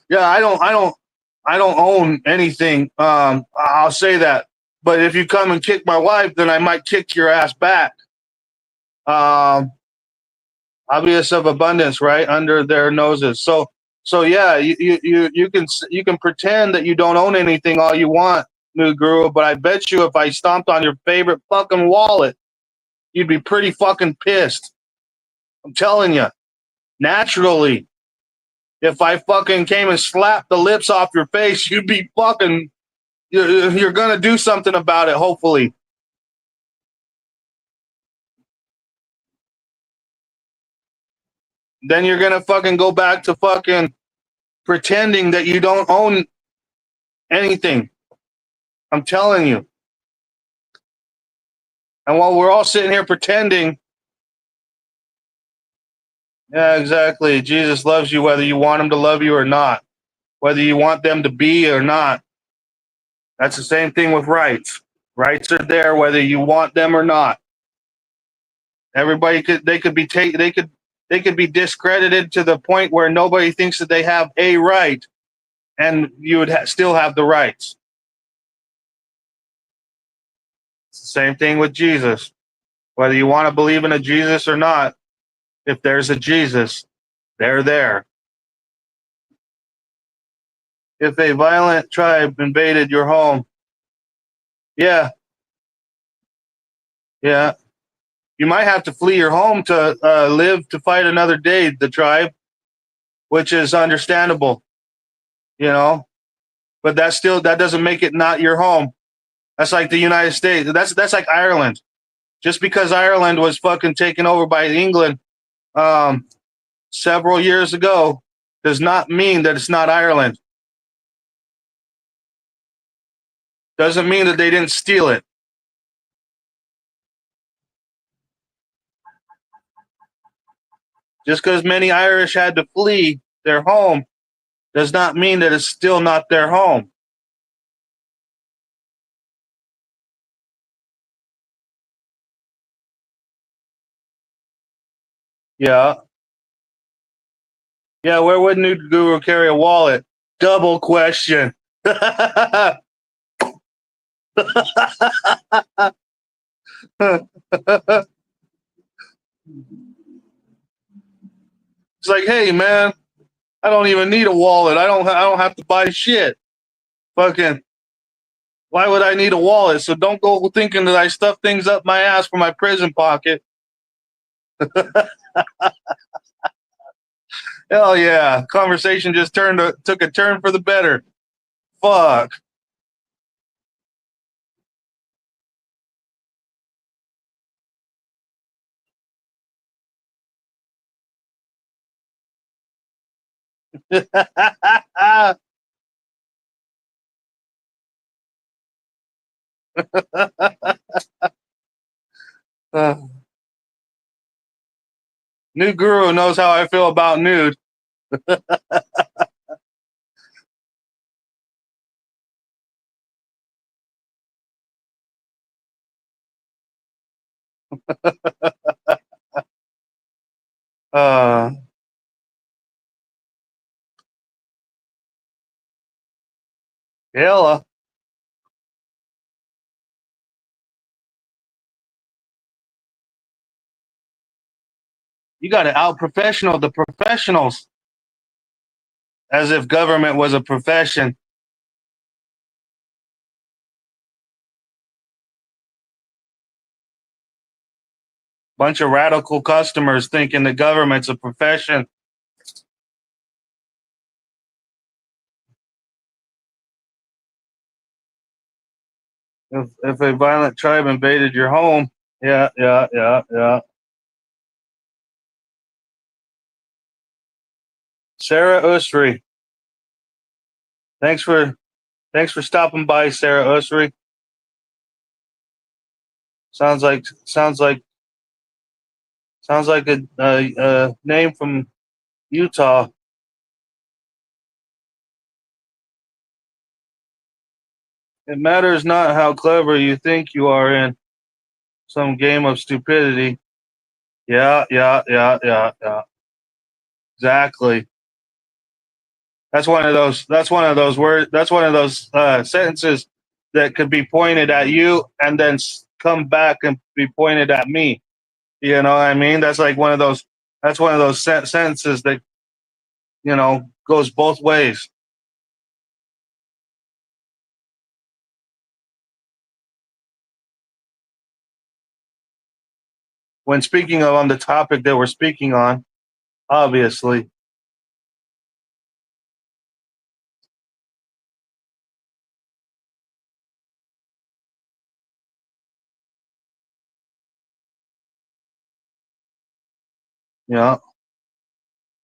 yeah, I don't own anything. I'll say that. But if you come and kick my wife, then I might kick your ass back. Um, Obvious of abundance, right under their noses. So yeah, you can pretend that you don't own anything all you want, new guru. But I bet you, if I stomped on your favorite fucking wallet, you'd be pretty fucking pissed. I'm telling you, naturally. If I fucking came and slapped the lips off your face, you'd be fucking. You're gonna do something about it, hopefully. Then you're gonna fucking go back to fucking pretending that you don't own anything. I'm telling you. And while we're all sitting here pretending, yeah, exactly. Jesus loves you whether you want him to love you or not, whether you want them to be or not. That's the same thing with rights. Rights are there whether you want them or not. Everybody could they could be take they could be discredited to the point where nobody thinks that they have a right, and you would still have the rights. It's the same thing with Jesus. Whether you want to believe in a Jesus or not, if there's a Jesus, they're there. If a violent tribe invaded your home, yeah, yeah, you might have to flee your home to live to fight another day. The tribe, which is understandable, you know, but that doesn't make it not your home. That's like the United States. That's like Ireland. Just because Ireland was fucking taken over by England um, several years ago does not mean that it's not Ireland. Doesn't mean that they didn't steal it. Just because many Irish had to flee their home does not mean that it's still not their home. Yeah. Yeah, where would New Guru carry a wallet? Double question. It's like, hey man, I don't even need a wallet. I don't have to buy shit. Fucking why would I need a wallet? So don't go thinking that I stuff things up my ass for my prison pocket. Hell yeah. Conversation just took a turn for the better. Fuck. Uh, New Guru knows how I feel about nude. Uh, Hella. You got to out professional the professionals as if government was a profession. Bunch of radical customers thinking the government's a profession. If a violent tribe invaded your home, yeah. Sarah Usry, thanks for stopping by, Sarah Usry. Sounds like a name from Utah. It matters not how clever you think you are in some game of stupidity. Yeah. Exactly. That's one of those. That's one of those words. That's one of those sentences that could be pointed at you and then come back and be pointed at me. You know what I mean? That's like one of those. That's one of those sentences that goes both ways. When speaking of on the topic that we're speaking on, obviously, you know,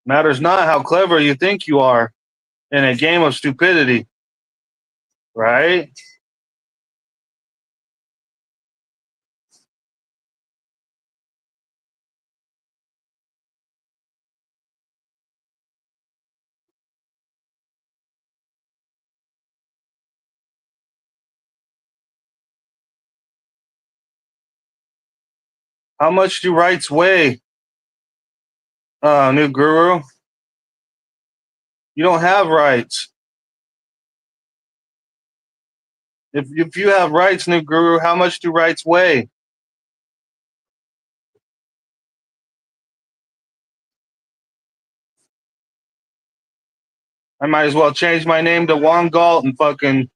matters not how clever you think you are in a game of stupidity, right? How much do rights weigh, new guru? You don't have rights. If you have rights, new guru, how much do rights weigh? I might as well change my name to Juan Galt and fucking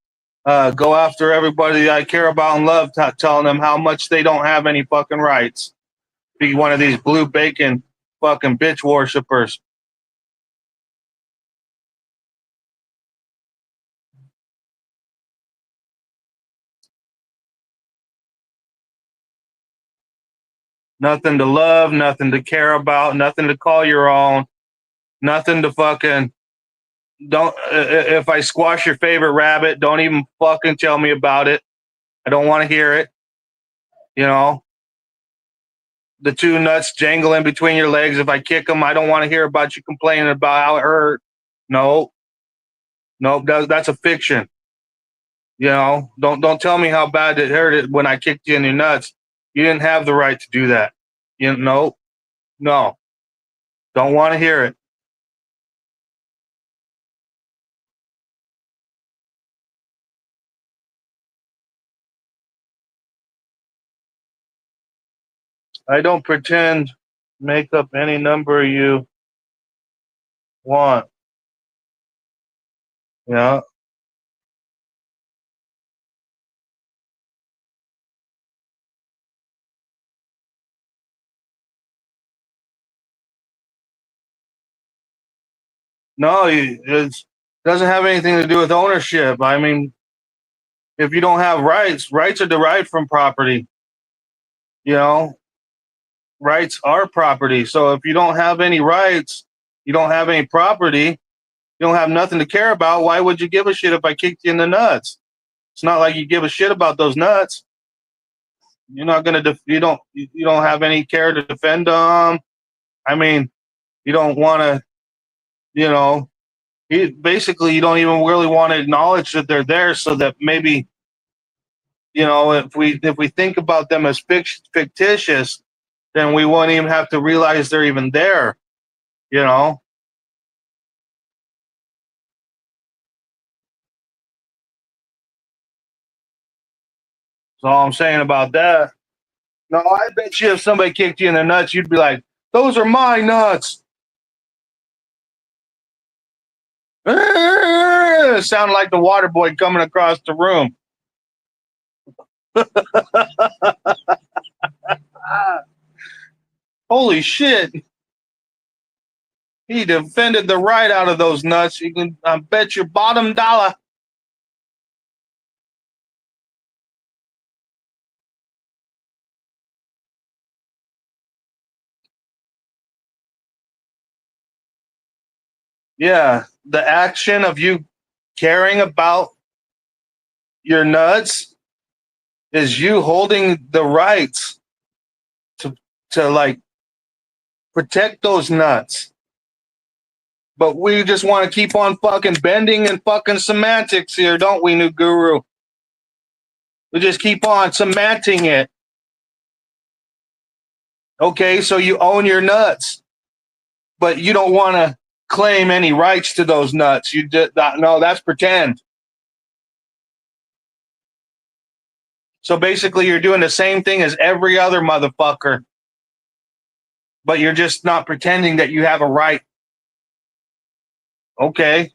go after everybody I care about and love, telling them how much they don't have any fucking rights. Be one of these blue bacon fucking bitch worshippers. Nothing to love, nothing to care about, nothing to call your own, nothing to fucking don't. If I squash your favorite rabbit, don't even fucking tell me about it. I don't want to hear it. You know, the two nuts jangling between your legs. If I kick them, I don't want to hear about you complaining about how it hurt. No, no, that's a fiction. Don't tell me how bad it hurt it when I kicked you in your nuts. You didn't have the right to do that. No, don't want to hear it. I don't pretend. Make up any number you want. Yeah. No, it doesn't have anything to do with ownership. I mean, if you don't have rights, rights are derived from property. You know, rights are property. So if you don't have any rights, you don't have any property, you don't have nothing to care about. Why would you give a shit if I kicked you in the nuts? It's not like you give a shit about those nuts. You're not gonna. You don't have any care to defend them. I mean, you don't want to. You know, basically you don't even really want to acknowledge that they're there, so that maybe if we think about them as fictitious, then we won't even have to realize they're even there. You know, that's all I'm saying about that. No, I bet you if somebody kicked you in the nuts, you'd be like, "Those are my nuts." Sound like the water boy coming across the room. Holy shit! He defended the right out of those nuts. You can bet your bottom dollar. Yeah, the action of you caring about your nuts is you holding the rights to like protect those nuts. But we just want to keep on fucking bending and fucking semantics here, don't we, New Guru? We just keep on cementing it. Okay, so you own your nuts, but you don't want to claim any rights to those nuts. You did not. No, that's pretend. So basically, you're doing the same thing as every other motherfucker, but you're just not pretending that you have a right. Okay.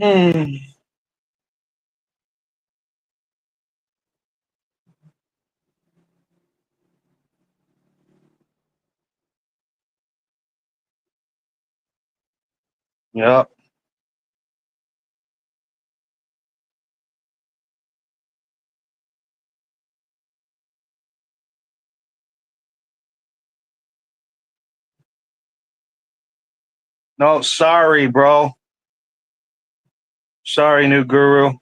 Hmm. Yep. No, sorry, bro. Sorry, New Guru.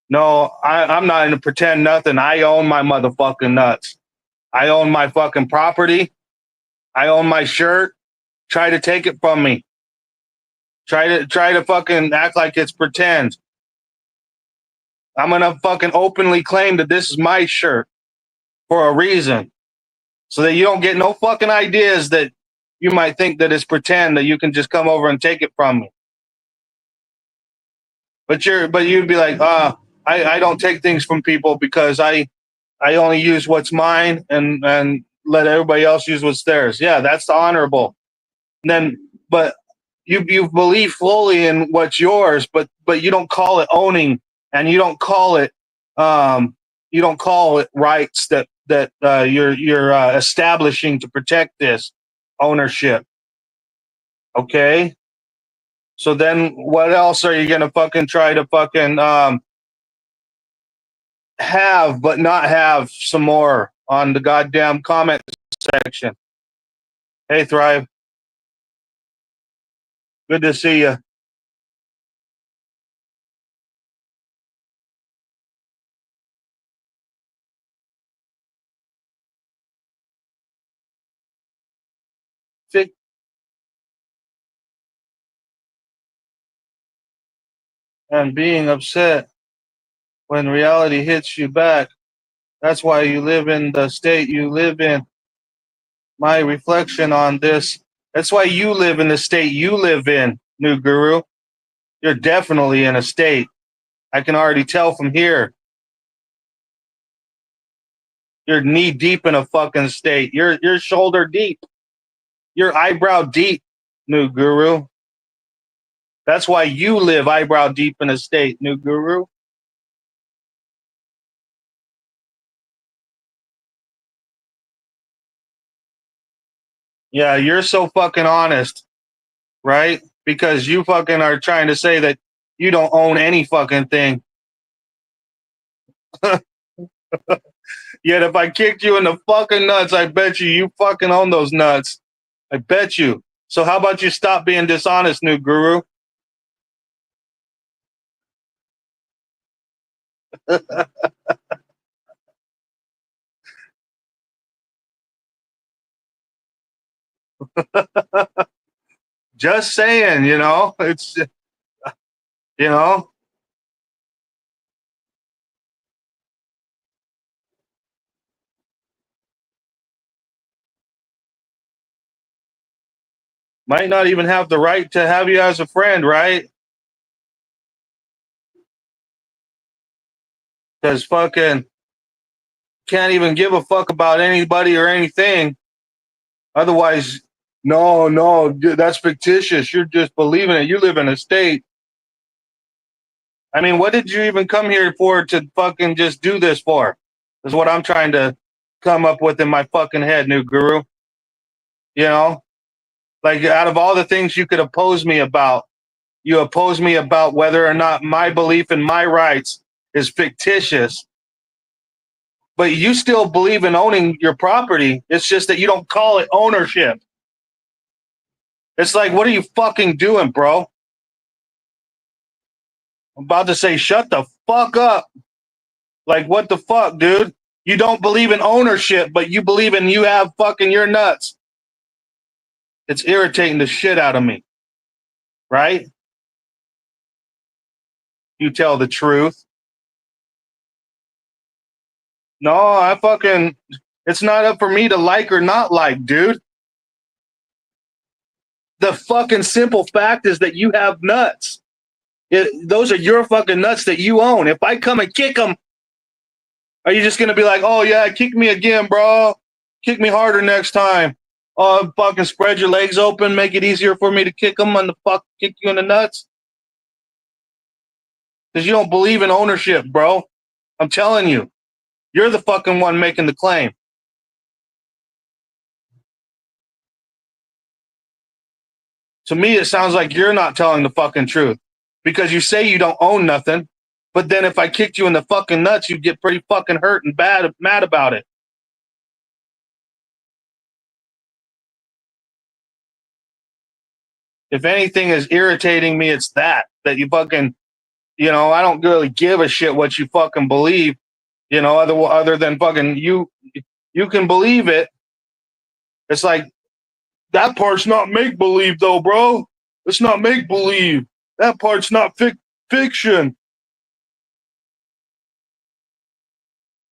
No, I'm not going to pretend nothing. I own my motherfucking nuts. I own my fucking property. I own my shirt. Try to take it from me. Try to fucking act like it's pretend. I'm gonna fucking openly claim that this is my shirt for a reason, so that you don't get no fucking ideas that you might think that it's pretend that you can just come over and take it from me. But you'd be like, I don't take things from people because I only use what's mine and let everybody else use what's theirs. Yeah, that's honorable. And then, but you believe fully in what's yours, but you don't call it owning, and um you don't call it rights that you're establishing to protect this ownership. Okay, so then what else are you gonna fucking try to fucking have but not have some more on the goddamn comment section? Hey, Thrive, good to see you. And being upset when reality hits you back. That's why you live in the state you live in. My reflection on this. That's why you live in the state you live in, New Guru. You're definitely in a state. I can already tell from here. You're knee deep in a fucking state. You're shoulder deep. You're eyebrow deep, New Guru. That's why you live eyebrow deep in a state, New Guru. Yeah, you're so fucking honest, right? Because you fucking are trying to say that you don't own any fucking thing. Yet if I kicked you in the fucking nuts, I bet you fucking own those nuts. I bet you. So how about you stop being dishonest, New Guru? Just saying, it's you know, might not even have the right to have you as a friend, right? Because fucking can't even give a fuck about anybody or anything. Otherwise, no, no, that's fictitious. You're just believing it. You live in a state. I mean, what did you even come here for to fucking just do this for? Is what I'm trying to come up with in my fucking head, New Guru. You know? Like, out of all the things you could oppose me about, you oppose me about whether or not my belief in my rights is fictitious, but you still believe in owning your property. It's just that you don't call it ownership. It's like, what are you fucking doing, bro? I'm about to say, shut the fuck up. Like, what the fuck, dude? You don't believe in ownership, but you believe in you have fucking your nuts. It's irritating the shit out of me. Right? You tell the truth. No, it's not up for me to like or not like, dude. The fucking simple fact is that you have nuts. Those are your fucking nuts that you own. If I come and kick them, are you just going to be like, oh, yeah, kick me again, bro? Kick me harder next time. Oh, fucking spread your legs open, make it easier for me to kick them and kick you in the nuts? Because you don't believe in ownership, bro. I'm telling you. You're the fucking one making the claim. To me, it sounds like you're not telling the fucking truth. Because you say you don't own nothing, but then if I kicked you in the fucking nuts, you'd get pretty fucking hurt and mad about it. If anything is irritating me, it's that you fucking, I don't really give a shit what you fucking believe, other than fucking you can believe it. It's like, that part's not make believe though, bro. It's not make believe. That part's not fiction.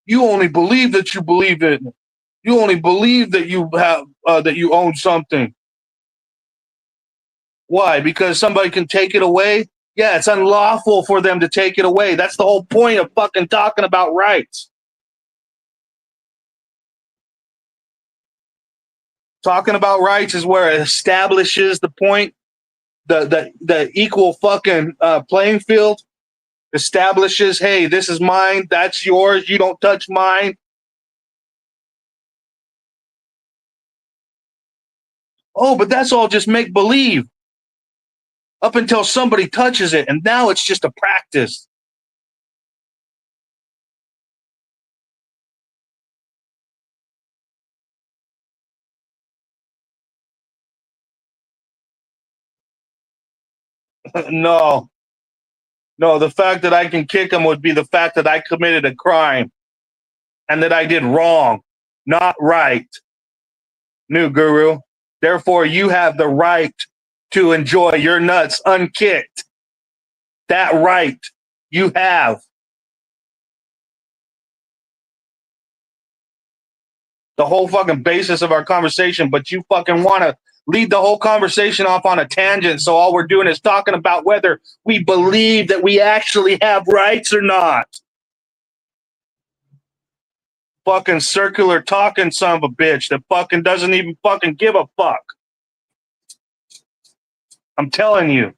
You only believe that you believe it. You only believe that you have that you own something. Why? Because somebody can take it away? Yeah, it's unlawful for them to take it away. That's the whole point of fucking talking about rights. Talking about rights is where it establishes the point, the equal fucking playing field. Establishes, hey, this is mine, that's yours, you don't touch mine. Oh, but that's all just make believe. Up until somebody touches it, and now it's just a practice. No, the fact that I can kick him would be the fact that I committed a crime and that I did wrong, not right. New Guru. Therefore, you have the right to enjoy your nuts unkicked. That right you have. The whole fucking basis of our conversation, but you fucking want to lead the whole conversation off on a tangent. So all we're doing is talking about whether we believe that we actually have rights or not. Fucking circular talking son of a bitch that fucking doesn't even fucking give a fuck. I'm telling you.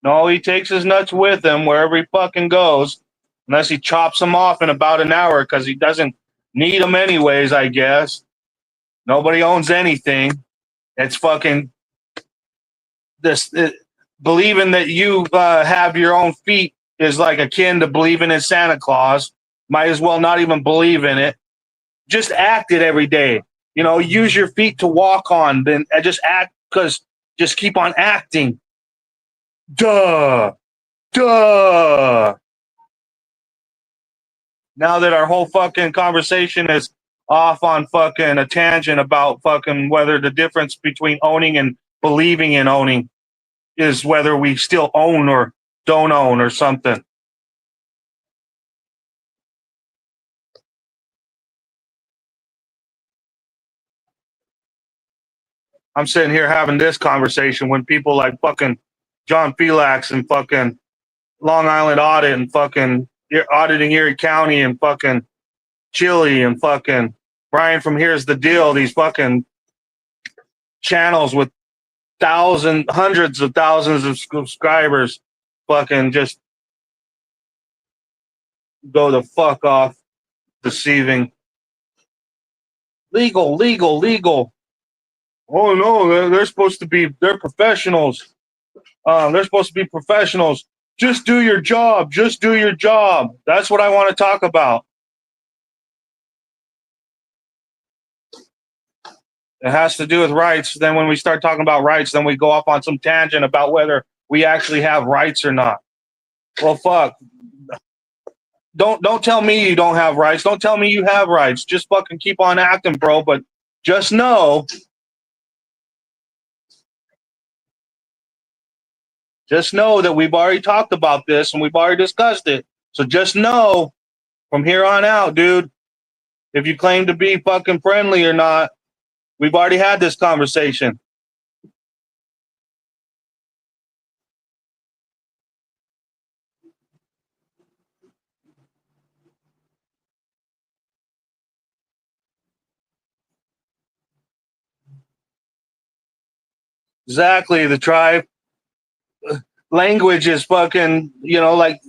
No, he takes his nuts with him wherever he fucking goes, unless he chops them off in about an hour because he doesn't need them anyways, I guess. Nobody owns anything. It's fucking this. Believing that you have your own feet is like akin to believing in Santa Claus. Might as well not even believe in it. Just act it every day. Use your feet to walk on. Then just act, because just keep on acting. Duh. Now that our whole fucking conversation is off on fucking a tangent about fucking whether the difference between owning and believing in owning is whether we still own or don't own or something. I'm sitting here having this conversation when people like fucking John Pelax and fucking Long Island Audit and fucking auditing Erie County and fucking Chile and fucking Brian from Here's the Deal, these fucking channels with hundreds of thousands of subscribers fucking just go the fuck off deceiving. Legal, legal, legal. Oh no, they're supposed to be, they're professionals. They're supposed to be professionals. Just do your job. Just do your job. That's what I want to talk about. It has to do with rights. Then when we start talking about rights, then we go off on some tangent about whether we actually have rights or not. Well, fuck. Don't tell me you don't have rights. Don't tell me you have rights. Just fucking keep on acting, bro. But just know that we've already talked about this and we've already discussed it. So just know from here on out, dude, if you claim to be fucking friendly or not, we've already had this conversation. Exactly. The tribe language is fucking, like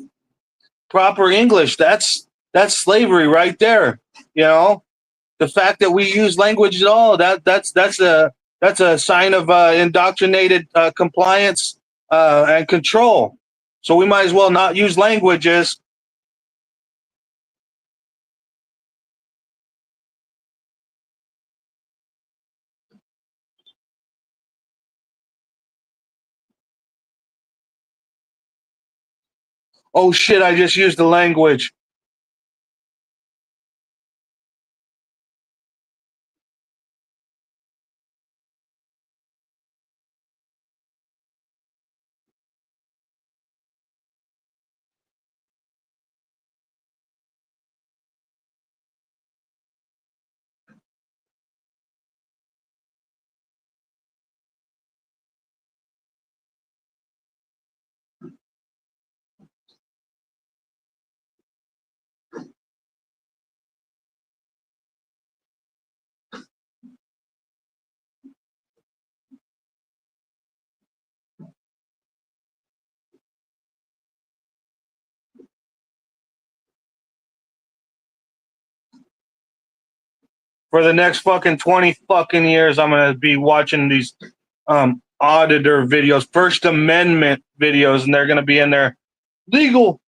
proper English. That's slavery right there. You know, the fact that we use language at all, that's a sign of indoctrinated compliance and control. So we might as well not use languages. Oh shit, I just used the language. For the next fucking 20 fucking years, I'm gonna be watching these auditor videos, First Amendment videos, and they're gonna be in there. Legal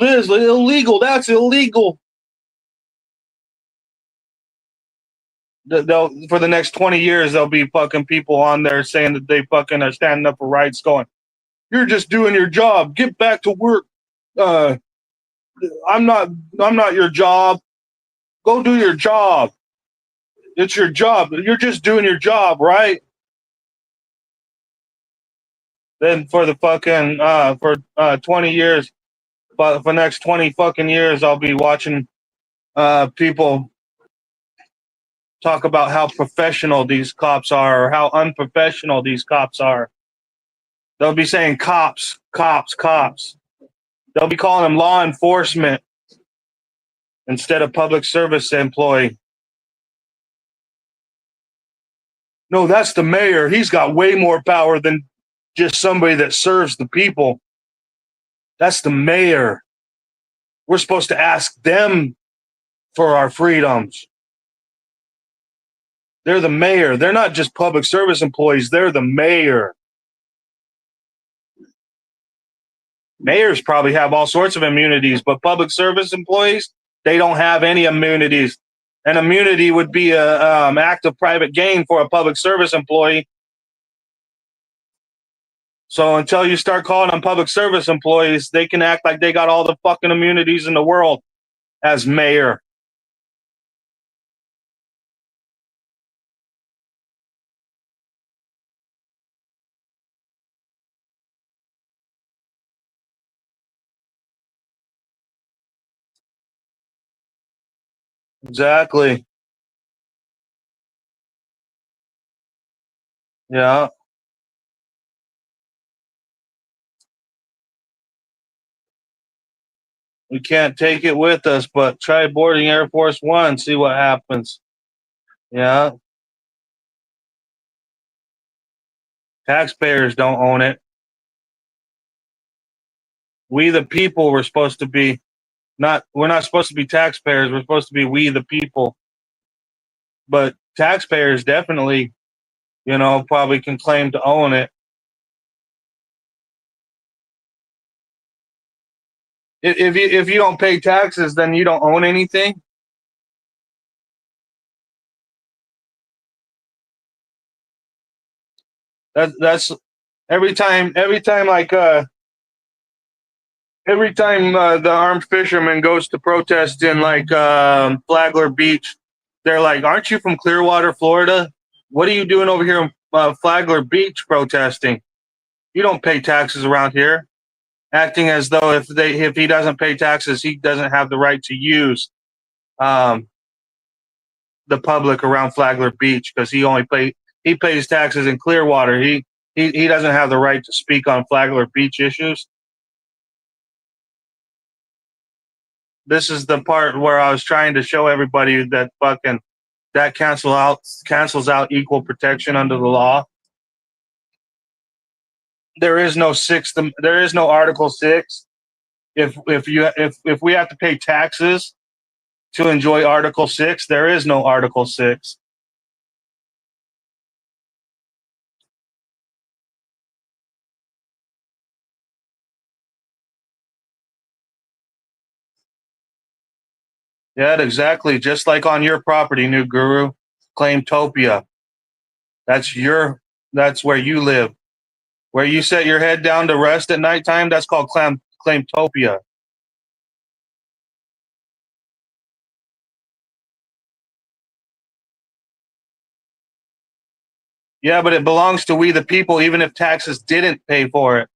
this, illegal, that's illegal. They'll, for the next 20 years, there'll be fucking people on there saying that they fucking are standing up for rights, going, "You're just doing your job. Get back to work. Uh, I'm not. I'm not your job. Go do your job. It's your job. You're just doing your job, right?" Then for the fucking 20 years, but for the next 20 fucking years, I'll be watching people talk about how professional these cops are or how unprofessional these cops are. They'll be saying cops, cops, cops. They'll be calling them law enforcement instead of public service employee. No, that's the mayor. He's got way more power than just somebody that serves the people. That's the mayor. We're supposed to ask them for our freedoms. They're the mayor. They're not just public service employees. They're the mayor. Mayors probably have all sorts of immunities, but public service employees, they don't have any immunities. An immunity would be a act of private gain for a public service employee. So until you start calling them public service employees, they can act like they got all the fucking immunities in the world as mayor. Exactly. Yeah. We can't take it with us, but try boarding Air Force One, see what happens. Yeah. Taxpayers don't own it. We the people were supposed to be we're not supposed to be taxpayers, we're supposed to be we the people. But taxpayers definitely, probably can claim to own it. If you don't pay taxes, then you don't own anything. That's every time the armed fisherman goes to protest in Flagler Beach, they're like, "Aren't you from Clearwater, Florida? What are you doing over here in Flagler Beach protesting? You don't pay taxes around here." Acting as though if he doesn't pay taxes, he doesn't have the right to use um, the public around Flagler Beach because he pays taxes in Clearwater. He doesn't have the right to speak on Flagler Beach issues. This is the part where I was trying to show everybody that that cancels out equal protection under the law. There is no sixth. There is no Article 6. If we have to pay taxes to enjoy Article 6, there is no Article 6. Yeah, exactly. Just like on your property, New Guru, Claimtopia. That's your. That's where you live. Where you set your head down to rest at nighttime. That's called Claimtopia. Yeah, but it belongs to we the people, even if taxes didn't pay for it.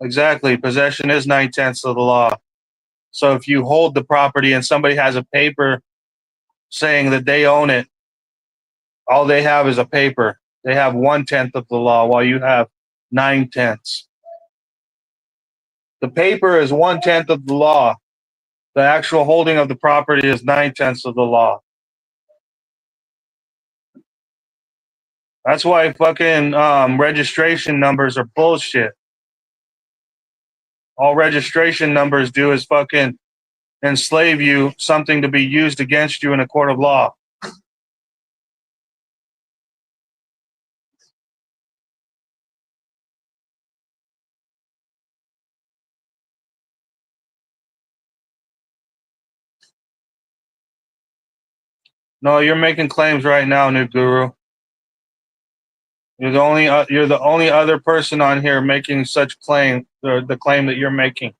Exactly. Possession is 9/10 of the law. So if you hold the property and somebody has a paper saying that they own it, all they have is a paper. They have 1/10 of the law, while you have 9/10. The paper is 1/10 of the law. The actual holding of the property is 9/10 of the law. That's why fucking registration numbers are bullshit. All registration numbers do is fucking enslave you, something to be used against you in a court of law. No, you're making claims right now, New Guru. You're the only other person on here making such claim. The claim that you're making.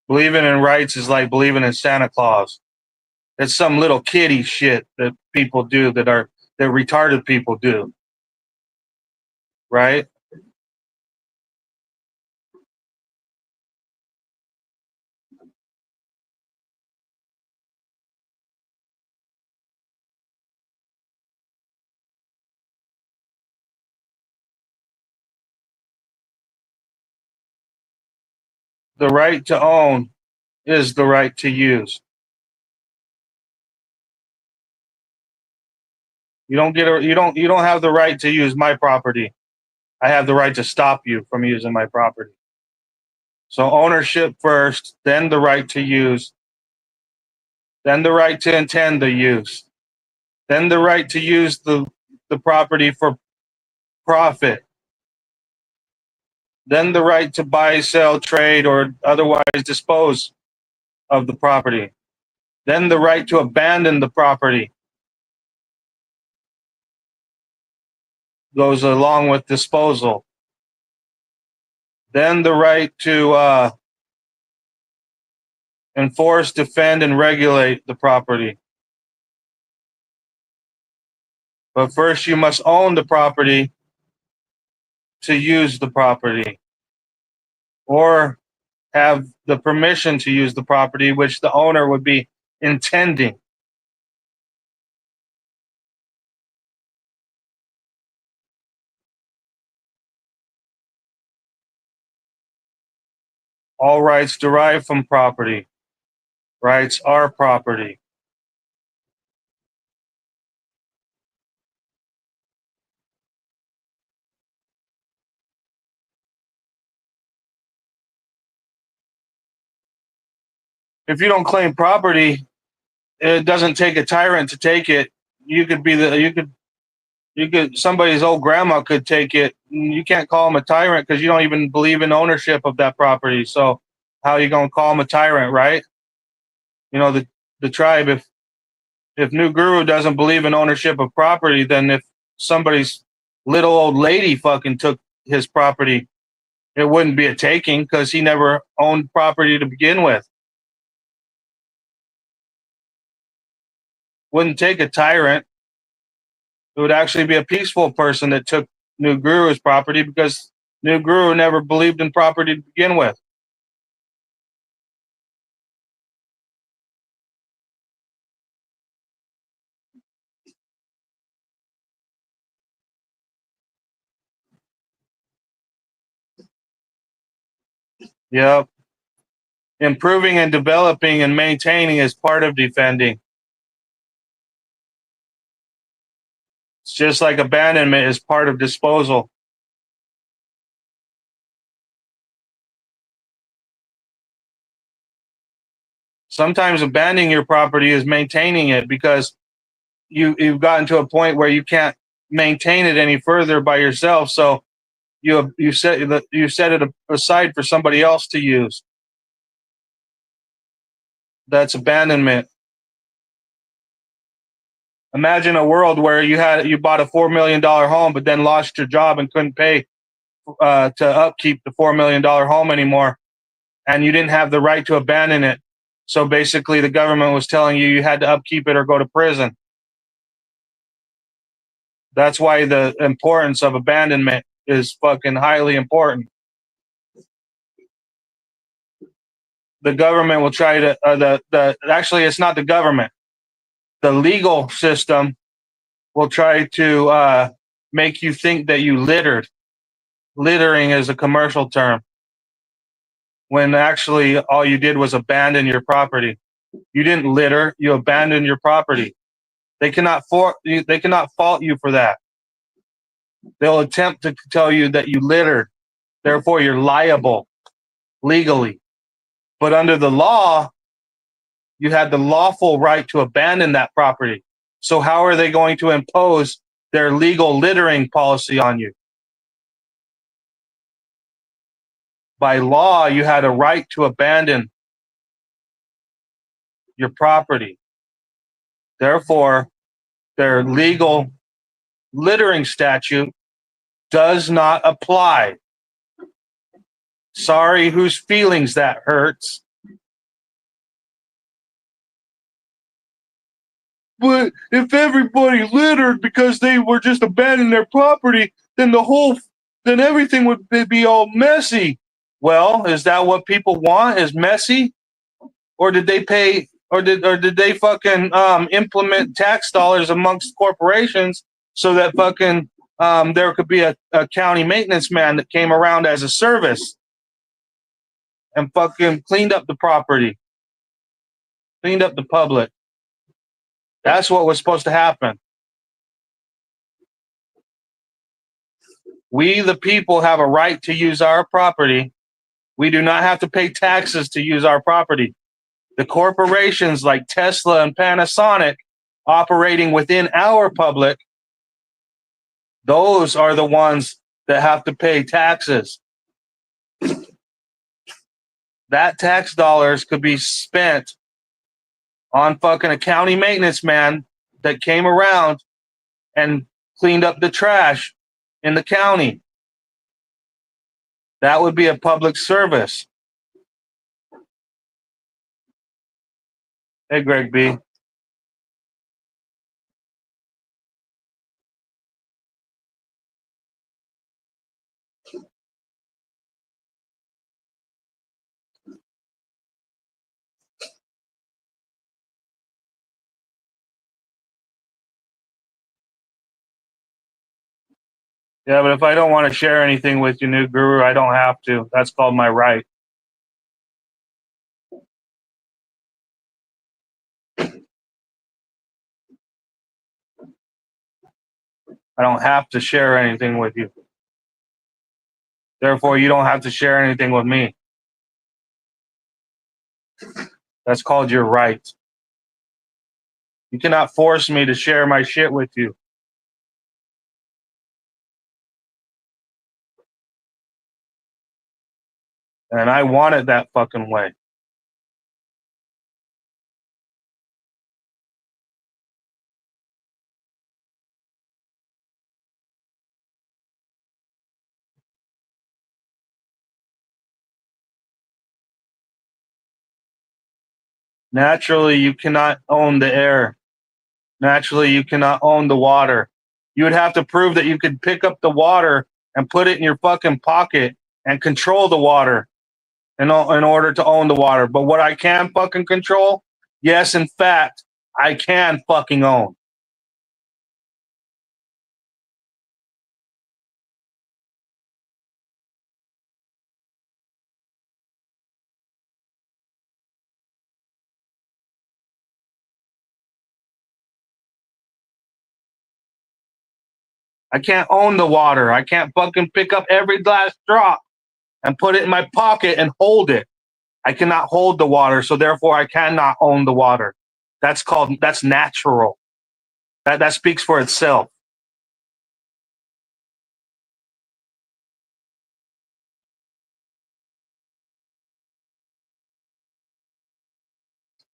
Believing in rights is like believing in Santa Claus. It's some little kiddie shit that people do that retarded people do, right? The right to own is the right to use. You don't have the right to use my property. I have the right to stop you from using my property. So ownership first, then the right to use, then the right to intend the use, then the right to use the property for profit, then the right to buy, sell, trade, or otherwise dispose of the property, then the right to abandon the property goes along with disposal, then the right to enforce, defend, and regulate the property. But first, you must own the property to use the property, or have the permission to use the property, which the owner would be intending. All rights derived from property. Rights are property. If you don't claim property, it doesn't take a tyrant to take it. You could be the you could somebody's old grandma could take it. You can't call them a tyrant because you don't even believe in ownership of that property. So how are you gonna call them a tyrant, right? You know, the tribe, if New Guru doesn't believe in ownership of property, then if somebody's little old lady fucking took his property, it wouldn't be a taking because he never owned property to begin with. Wouldn't take a tyrant. It would actually be a peaceful person that took New Guru's property because New Guru never believed in property to begin with. Yep. Improving and developing and maintaining is part of defending. It's just like abandonment is part of disposal. Sometimes abandoning your property is maintaining it because you've gotten to a point where you can't maintain it any further by yourself. So you set it aside for somebody else to use. That's abandonment. Imagine a world where you bought a $4 million home, but then lost your job and couldn't pay to upkeep the $4 million home anymore, and you didn't have the right to abandon it. So basically, the government was telling you you had to upkeep it or go to prison. That's why the importance of abandonment is fucking highly important. The government will try to the actually it's not the government. The legal system will try to make you think that you littered. Littering is a commercial term when actually all you did was abandon your property. You didn't litter, you abandoned your property. They cannot fault you for that. They'll attempt to tell you that you littered, therefore you're liable legally. But under the law, you had the lawful right to abandon that property. So how are they going to impose their legal littering policy on you? By law, you had a right to abandon your property. Therefore, their legal littering statute does not apply. Sorry, whose feelings that hurts. But if everybody littered because they were just abandoning their property, then then everything would be all messy. Well, is that what people want? Is messy, or did they pay, or did they fucking implement tax dollars amongst corporations so that fucking there could be a county maintenance man that came around as a service and fucking cleaned up the property, cleaned up the public. That's what was supposed to happen. We, the people, have a right to use our property. We do not have to pay taxes to use our property. The corporations like Tesla and Panasonic operating within our public, those are the ones that have to pay taxes. That tax dollars could be spent on fucking a county maintenance man that came around and cleaned up the trash in the county. That would be a public service. Hey, Greg B. Yeah, but if I don't want to share anything with you, New Guru, I don't have to. That's called my right. I don't have to share anything with you. Therefore, you don't have to share anything with me. That's called your right. You cannot force me to share my shit with you. And I want it that fucking way. Naturally, you cannot own the air. Naturally, you cannot own the water. You would have to prove that you could pick up the water and put it in your fucking pocket and control the water in order to own the water. But what I can fucking control, yes, in fact, I can fucking own. I can't own the water. I can't fucking pick up every last drop and put it in my pocket and hold it. I cannot hold the water, so therefore I cannot own the water. That's natural. That speaks for itself.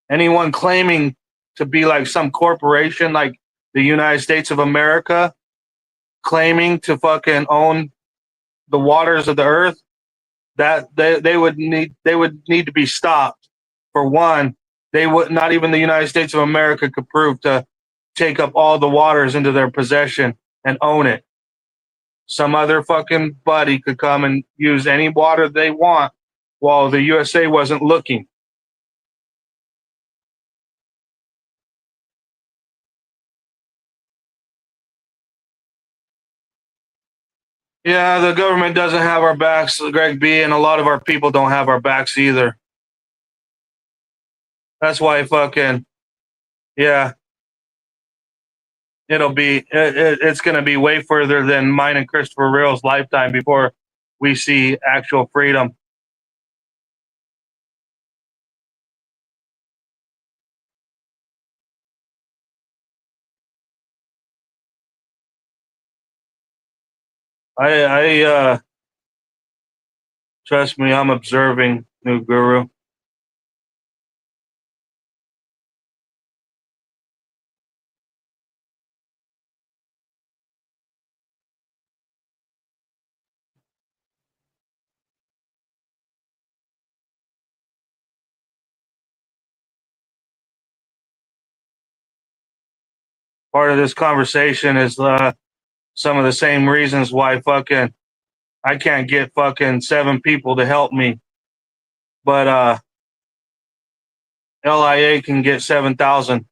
Anyone claiming to be like some corporation like the United States of America, claiming to fucking own the waters of the earth, that they would need to be stopped. For one, they would not even the United States of America could prove to take up all the waters into their possession and own it. Some other fucking buddy could come and use any water they want while the USA wasn't looking. Yeah, the government doesn't have our backs, Greg B, and a lot of our people don't have our backs either. That's why fucking yeah, it's going to be way further than mine and Christopher Reel's lifetime before we see actual freedom. I trust me, I'm observing, new guru. Part of this conversation is some of the same reasons why fucking I can't get fucking 7 people to help me, but LIA can get 7,000.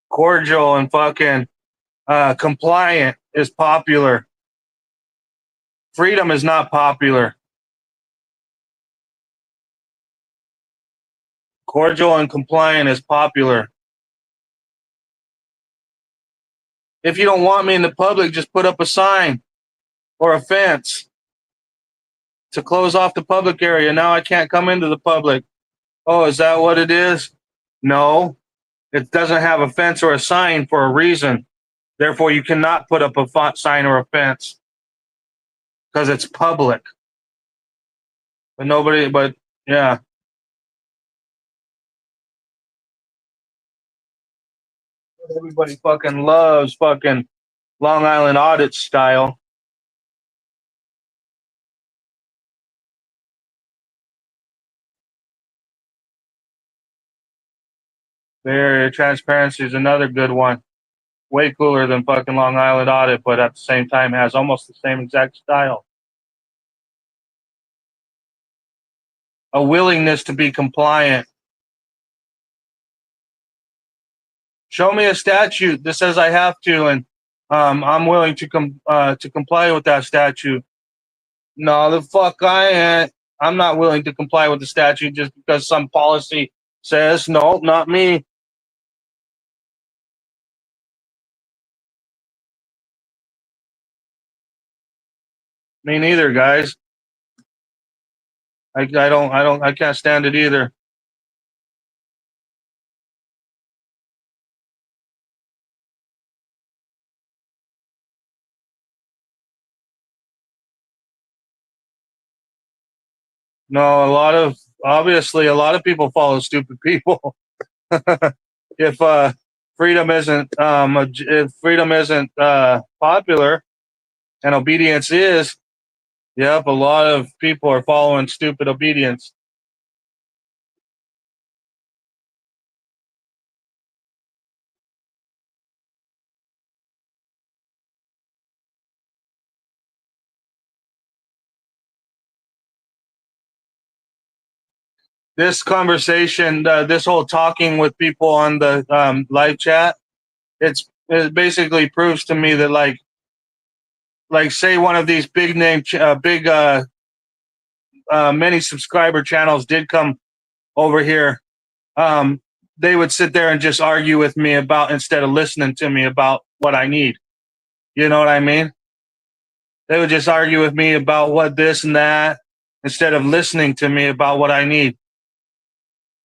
Cordial and fucking compliant is popular. Freedom is not popular. Cordial and compliant is popular. If you don't want me in the public, just put up a sign or a fence to close off the public area. Now I can't come into the public. Oh, is that what it is? No, it doesn't have a fence or a sign for a reason. Therefore, you cannot put up a sign or a fence because it's public. But yeah. Everybody fucking loves fucking Long Island audit style. Barrier transparency is another good one. Way cooler than fucking Long Island audit, but at the same time has almost the same exact style. A willingness to be compliant. Show me a statute that says I have to, and I'm willing to comply with that statute. No, the fuck I ain't. I'm not willing to comply with the statute just because some policy says no, not me. Me neither, guys. I can't stand it either. No, obviously a lot of people follow stupid people. if freedom isn't if freedom isn't popular and obedience is, yep, a lot of people are following stupid obedience. This conversation, this whole talking with people on the live chat, it basically proves to me that like say one of these big name big many subscriber channels did come over here, um, they would sit there and just argue with me about instead of listening to me about what I need. You know what I mean? They would just argue with me about what this and that instead of listening to me about what I need.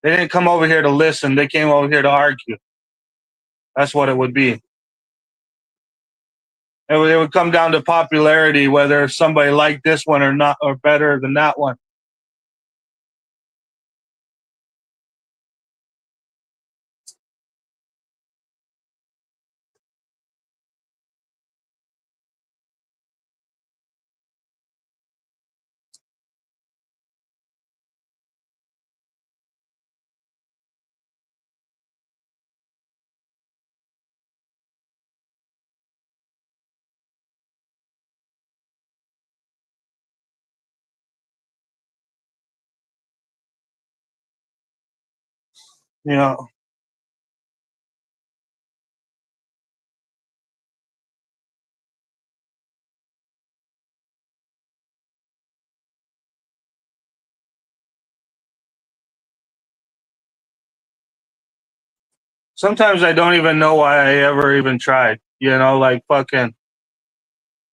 They didn't come over here to listen. They came over here to argue. That's what it would be. It would come down to popularity, whether somebody liked this one or not, or better than that one. You know, sometimes I don't even know why I ever even tried. You know, like fucking,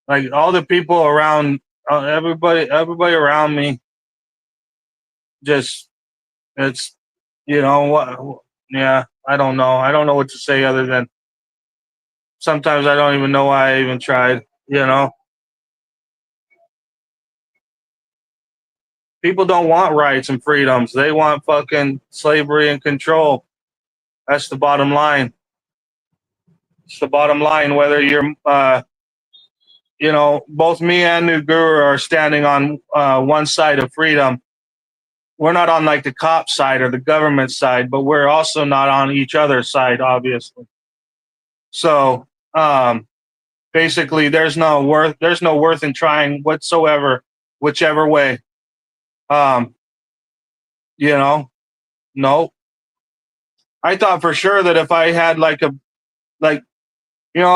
like all the people around, everybody around me, just it's, you know what? Yeah, I don't know. I don't know what to say other than sometimes I don't even know why I even tried. You know, people don't want rights and freedoms. They want fucking slavery and control. That's the bottom line. It's the bottom line. Whether you're, you know, both me and New Guru are standing on one side of freedom. We're not on like the cop side or the government side, but we're also not on each other's side, obviously. So basically, there's no worth in trying whatsoever, whichever way. Um, you know, no. I thought for sure that if I had like, you know,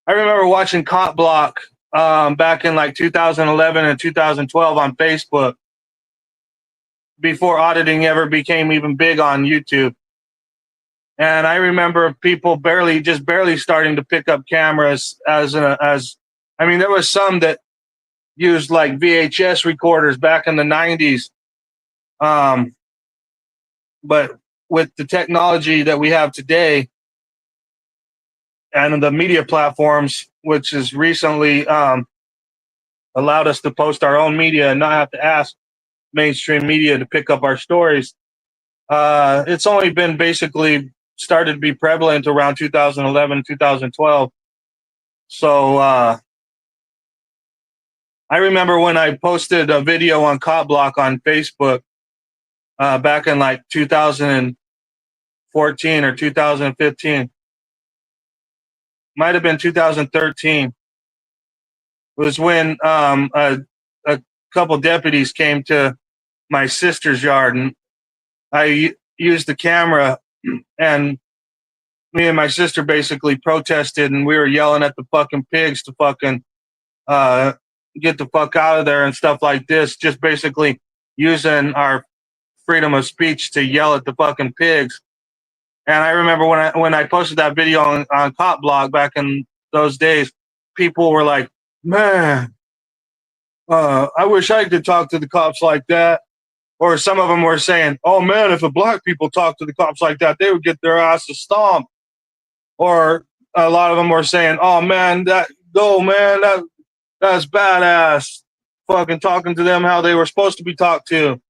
I remember watching Cop Block back in like 2011 and 2012 on Facebook before auditing ever became even big on YouTube. And I remember people barely starting to pick up cameras as I mean, there was some that used like VHS recorders back in the 90s. Um, but with the technology that we have today and the media platforms, which has recently allowed us to post our own media and not have to ask mainstream media to pick up our stories, it's only been basically started to be prevalent around 2011, 2012. So I remember when I posted a video on Cop Block on Facebook back in like 2014 or 2015, might have been 2013, was when a couple deputies came to my sister's yard, and I used the camera, and me and my sister basically protested, and we were yelling at the fucking pigs to fucking get the fuck out of there and stuff like this, just basically using our freedom of speech to yell at the fucking pigs. And I remember when I posted that video on Cop Blog back in those days, people were like, "Man, I wish I could talk to the cops like that." Or some of them were saying, "Oh man, if the black people talked to the cops like that, they would get their asses stomped." Or a lot of them were saying, "Oh man, that's badass." Fucking talking to them how they were supposed to be talked to,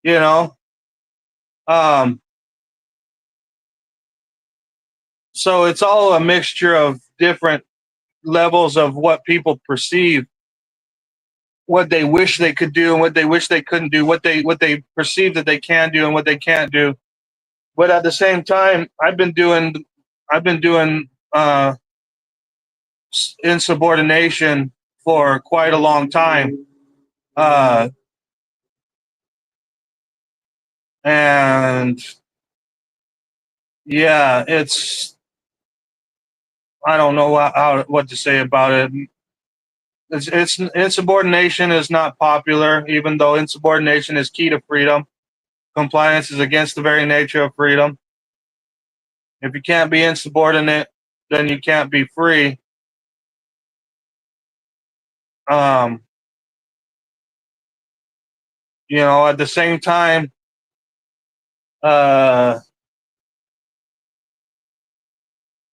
you know. Um, so it's all a mixture of different levels of what people perceive, what they wish they could do and what they wish they couldn't do, what they perceive that they can do and what they can't do. But at the same time, I've been doing insubordination for quite a long time, uh, and yeah, it's I don't know what to say about it. It's insubordination is not popular, even though insubordination is key to freedom. Compliance is against the very nature of freedom. If you can't be insubordinate, then you can't be free. Um, at the same time, uh,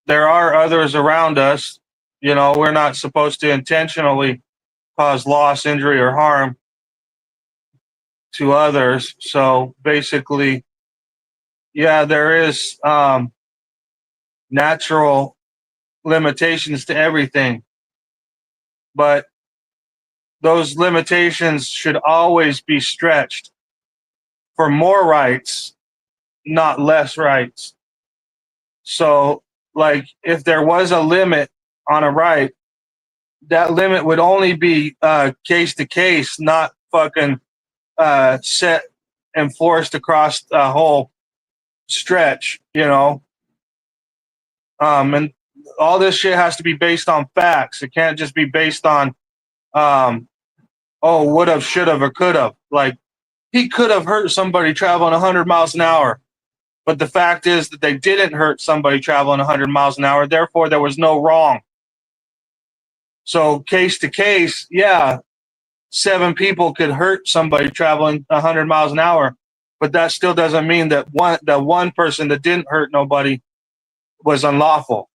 there are others around us. We're not supposed to intentionally cause loss, injury, or harm to others. So basically, yeah, there is natural limitations to everything, but those limitations should always be stretched for more rights, not less rights. So, like, if there was a limit on a right, that limit would only be case to case, not fucking set enforced across a whole stretch, and all this shit has to be based on facts. It can't just be based on, um, oh, would have, should have, or could have. Like, he could have hurt somebody traveling 100 miles an hour. But the fact is that they didn't hurt somebody traveling 100 miles an hour. Therefore, there was no wrong. So, case to case, yeah, 7 people could hurt somebody traveling 100 miles an hour. But that still doesn't mean that one person that didn't hurt nobody was unlawful.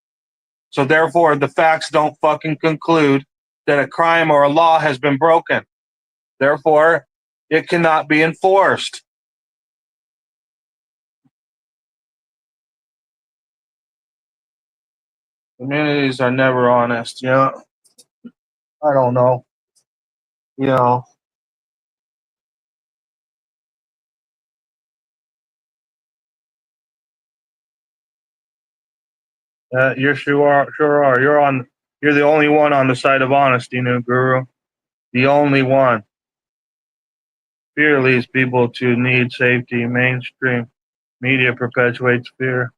So therefore, the facts don't fucking conclude that a crime or a law has been broken. Therefore, it cannot be enforced. Communities are never honest. I don't know. You know, you sure are. You're the only one on the side of honesty, new guru. The only one. Fear leads people to need safety. Mainstream media perpetuates fear.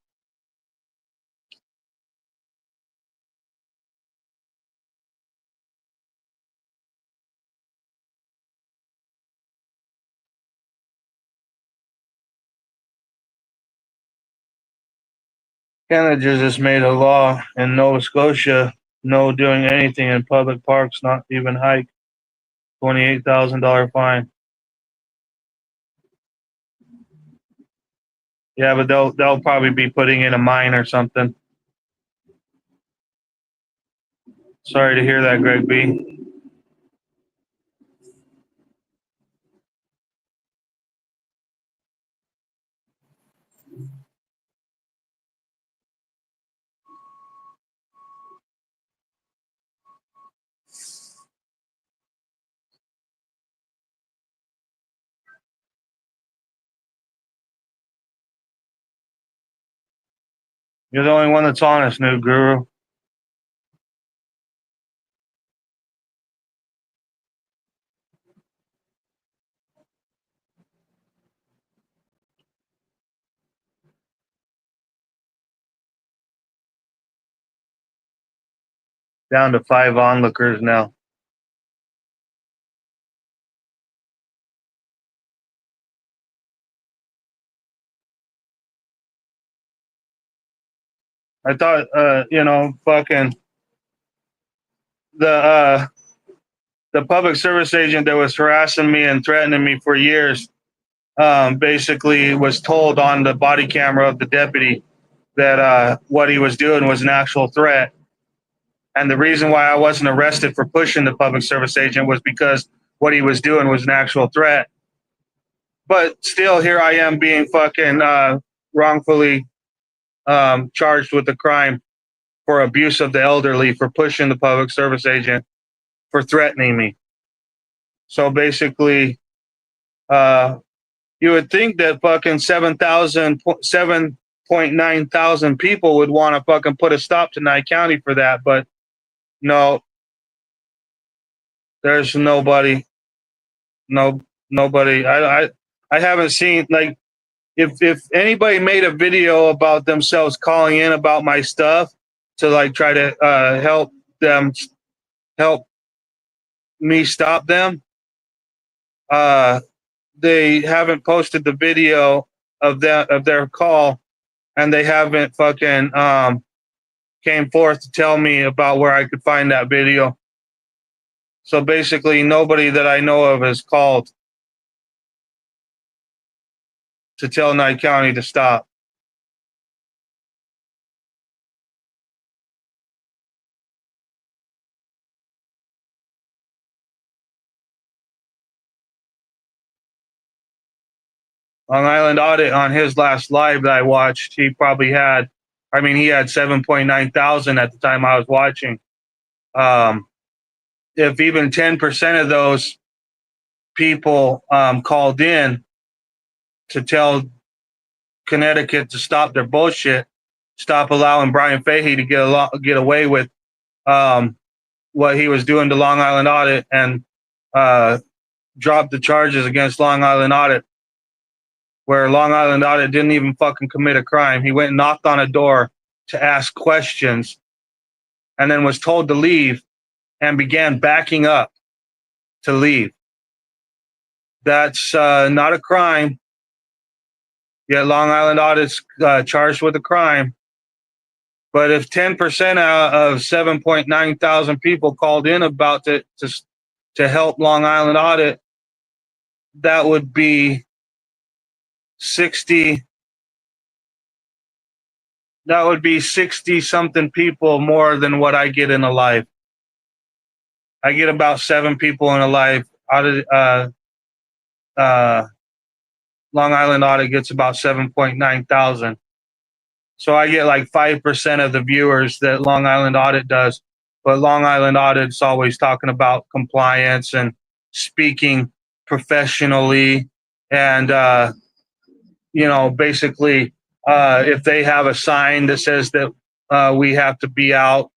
Canada just made a law in Nova Scotia, no doing anything in public parks, not even hike. $28,000 fine. Yeah, but they'll probably be putting in a mine or something. Sorry to hear that, Greg B. You're the only one that's honest, new guru. Down to 5 onlookers now. I thought, fucking the uh, the public service agent that was harassing me and threatening me for years, basically was told on the body camera of the deputy that what he was doing was an actual threat. And the reason why I wasn't arrested for pushing the public service agent was because what he was doing was an actual threat. But still, here I am being fucking wrongfully charged with a crime for abuse of the elderly for pushing the public service agent for threatening me. So basically, you would think that fucking 7.9 thousand people would want to fucking put a stop to Nye County for that, but no, there's nobody. No, nobody. I haven't seen, like, if anybody made a video about themselves calling in about my stuff to like try to help me stop them. They haven't posted the video of their call, and they haven't fucking came forth to tell me about where I could find that video. So basically, nobody that I know of has called to tell Nye County to stop. Long Island Audit, on his last live that I watched, he probably had, he had 7.9 thousand at the time I was watching. If even 10% of those people called in to tell Connecticut to stop their bullshit, stop allowing Brian Fahey to get away with what he was doing to Long Island Audit, and drop the charges against Long Island Audit, where Long Island Audit didn't even fucking commit a crime. He went and knocked on a door to ask questions and then was told to leave and began backing up to leave. That's not a crime. Yet Long Island Audit's charged with a crime. But if 10% of 7.9 thousand people called in about to help Long Island Audit, that would be 60. That would be 60 something people more than what I get in a life. I get about 7 people in a life. Long Island Audit gets about 7.9 thousand. So I get like 5% of the viewers that Long Island Audit does. But Long Island Audit's always talking about compliance and speaking professionally. And, basically, if they have a sign that says that we have to be out,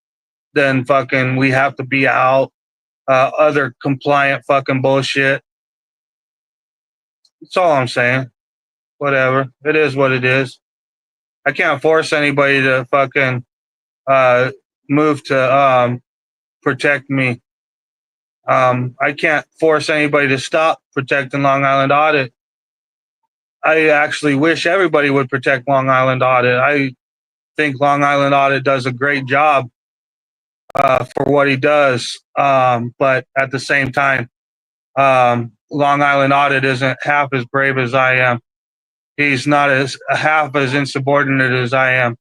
then fucking we have to be out. Other compliant fucking bullshit. That's all I'm saying. Whatever. It is what it is. I can't force anybody to fucking move to protect me. I can't force anybody to stop protecting Long Island Audit. I actually wish everybody would protect Long Island Audit. I think Long Island Audit does a great job for what he does. But at the same time, Long Island Audit isn't half as brave as I am. He's not half as insubordinate as I am.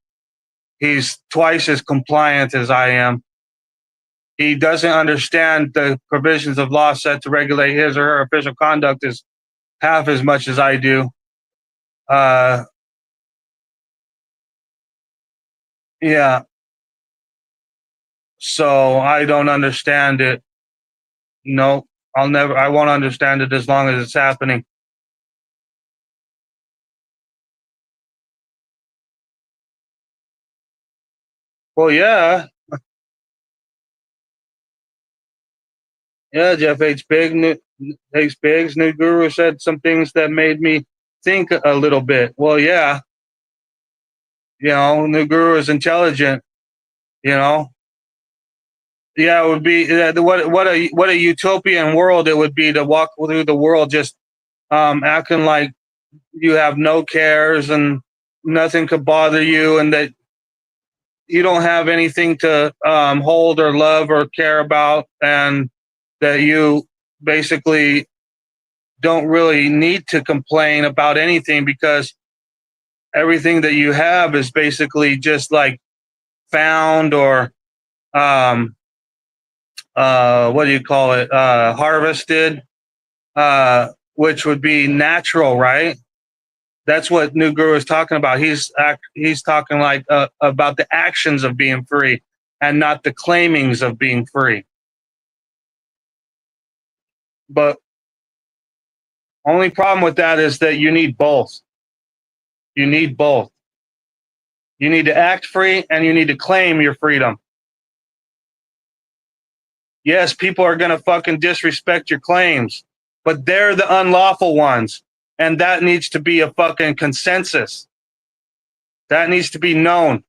He's twice as compliant as I am. He doesn't understand the provisions of law set to regulate his or her official conduct as half as much as I do. Yeah. So I don't understand it. No, I won't understand it as long as it's happening. Well, yeah. Yeah, Jeff H. Biggs, New Guru said some things that made me think a little bit. Well, yeah. New Guru is intelligent. Yeah, it would be what a utopian world it would be to walk through the world just acting like you have no cares and nothing could bother you, and that you don't have anything to hold or love or care about, and that you basically don't really need to complain about anything because everything that you have is basically just like found or um, what do you call it? Harvested, which would be natural, right? That's what New Guru is talking about. He's talking like about the actions of being free and not the claimings of being free. But only problem with that is that you need both. You need both. You need to act free and you need to claim your freedom. Yes, people are going to fucking disrespect your claims, but they're the unlawful ones. And that needs to be a fucking consensus. That needs to be known.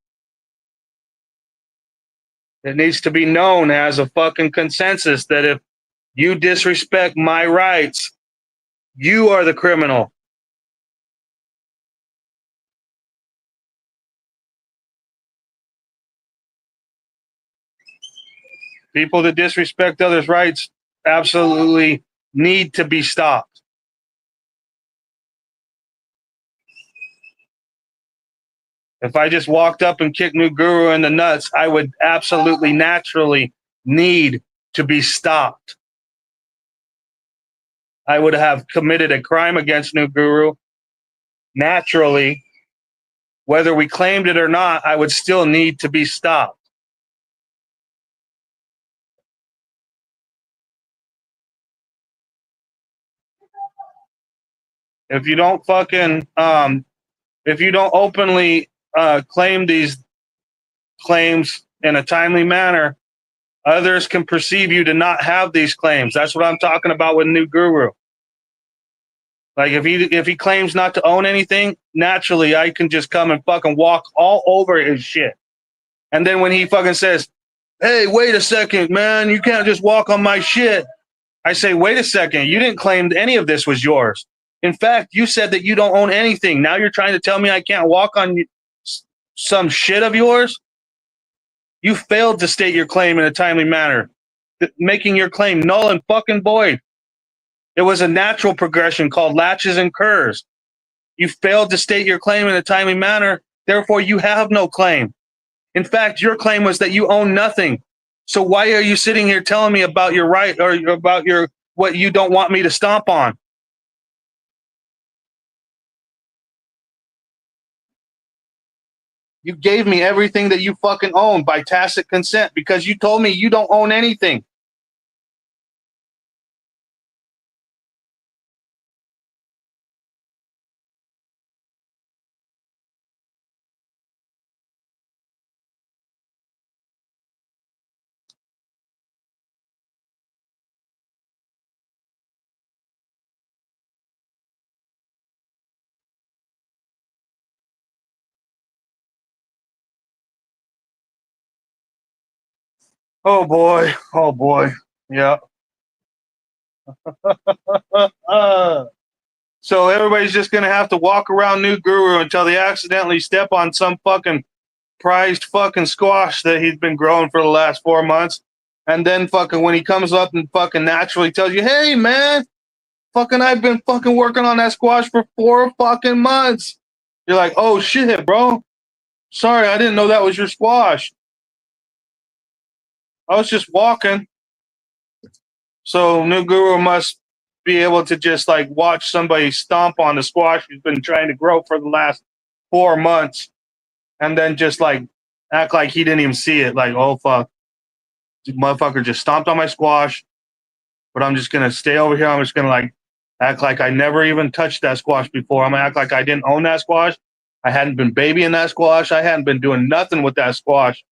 It needs to be known as a fucking consensus that if you disrespect my rights, you are the criminal. People that disrespect others' rights absolutely need to be stopped. If I just walked up and kicked New Guru in the nuts, I would absolutely naturally need to be stopped. I would have committed a crime against New Guru. Naturally, whether we claimed it or not, I would still need to be stopped. If you don't fucking, if you don't openly claim these claims in a timely manner, others can perceive you to not have these claims. That's what I'm talking about with New Guru. Like if he claims not to own anything, naturally I can just come and fucking walk all over his shit. And then when he fucking says, "Hey, wait a second, man, you can't just walk on my shit," I say, "Wait a second, you didn't claim any of this was yours. In fact, you said that you don't own anything. Now you're trying to tell me I can't walk on some shit of yours? You failed to state your claim in a timely manner, making your claim null and fucking void. It was a natural progression called latches and curs. You failed to state your claim in a timely manner, therefore you have no claim. In fact, your claim was that you own nothing. So why are you sitting here telling me about your right or about your what you don't want me to stomp on?" You gave me everything that you fucking own by tacit consent because you told me you don't own anything. Oh boy. Oh boy. Yeah. So everybody's just gonna have to walk around New Guru until they accidentally step on some fucking prized fucking squash that he's been growing for the last 4 months. And then fucking when he comes up and fucking naturally tells you, "Hey man, fucking I've been fucking working on that squash for 4 fucking months." You're like, "Oh shit, bro. Sorry, I didn't know that was your squash. I was just walking." So New Guru must be able to just like watch somebody stomp on the squash he's been trying to grow for the last 4 months and then just like act like he didn't even see it. Like, "Oh fuck. This motherfucker just stomped on my squash, but I'm just gonna stay over here. I'm just gonna like act like I never even touched that squash before. I'm gonna act like I didn't own that squash. I hadn't been babying that squash. I hadn't been doing nothing with that squash.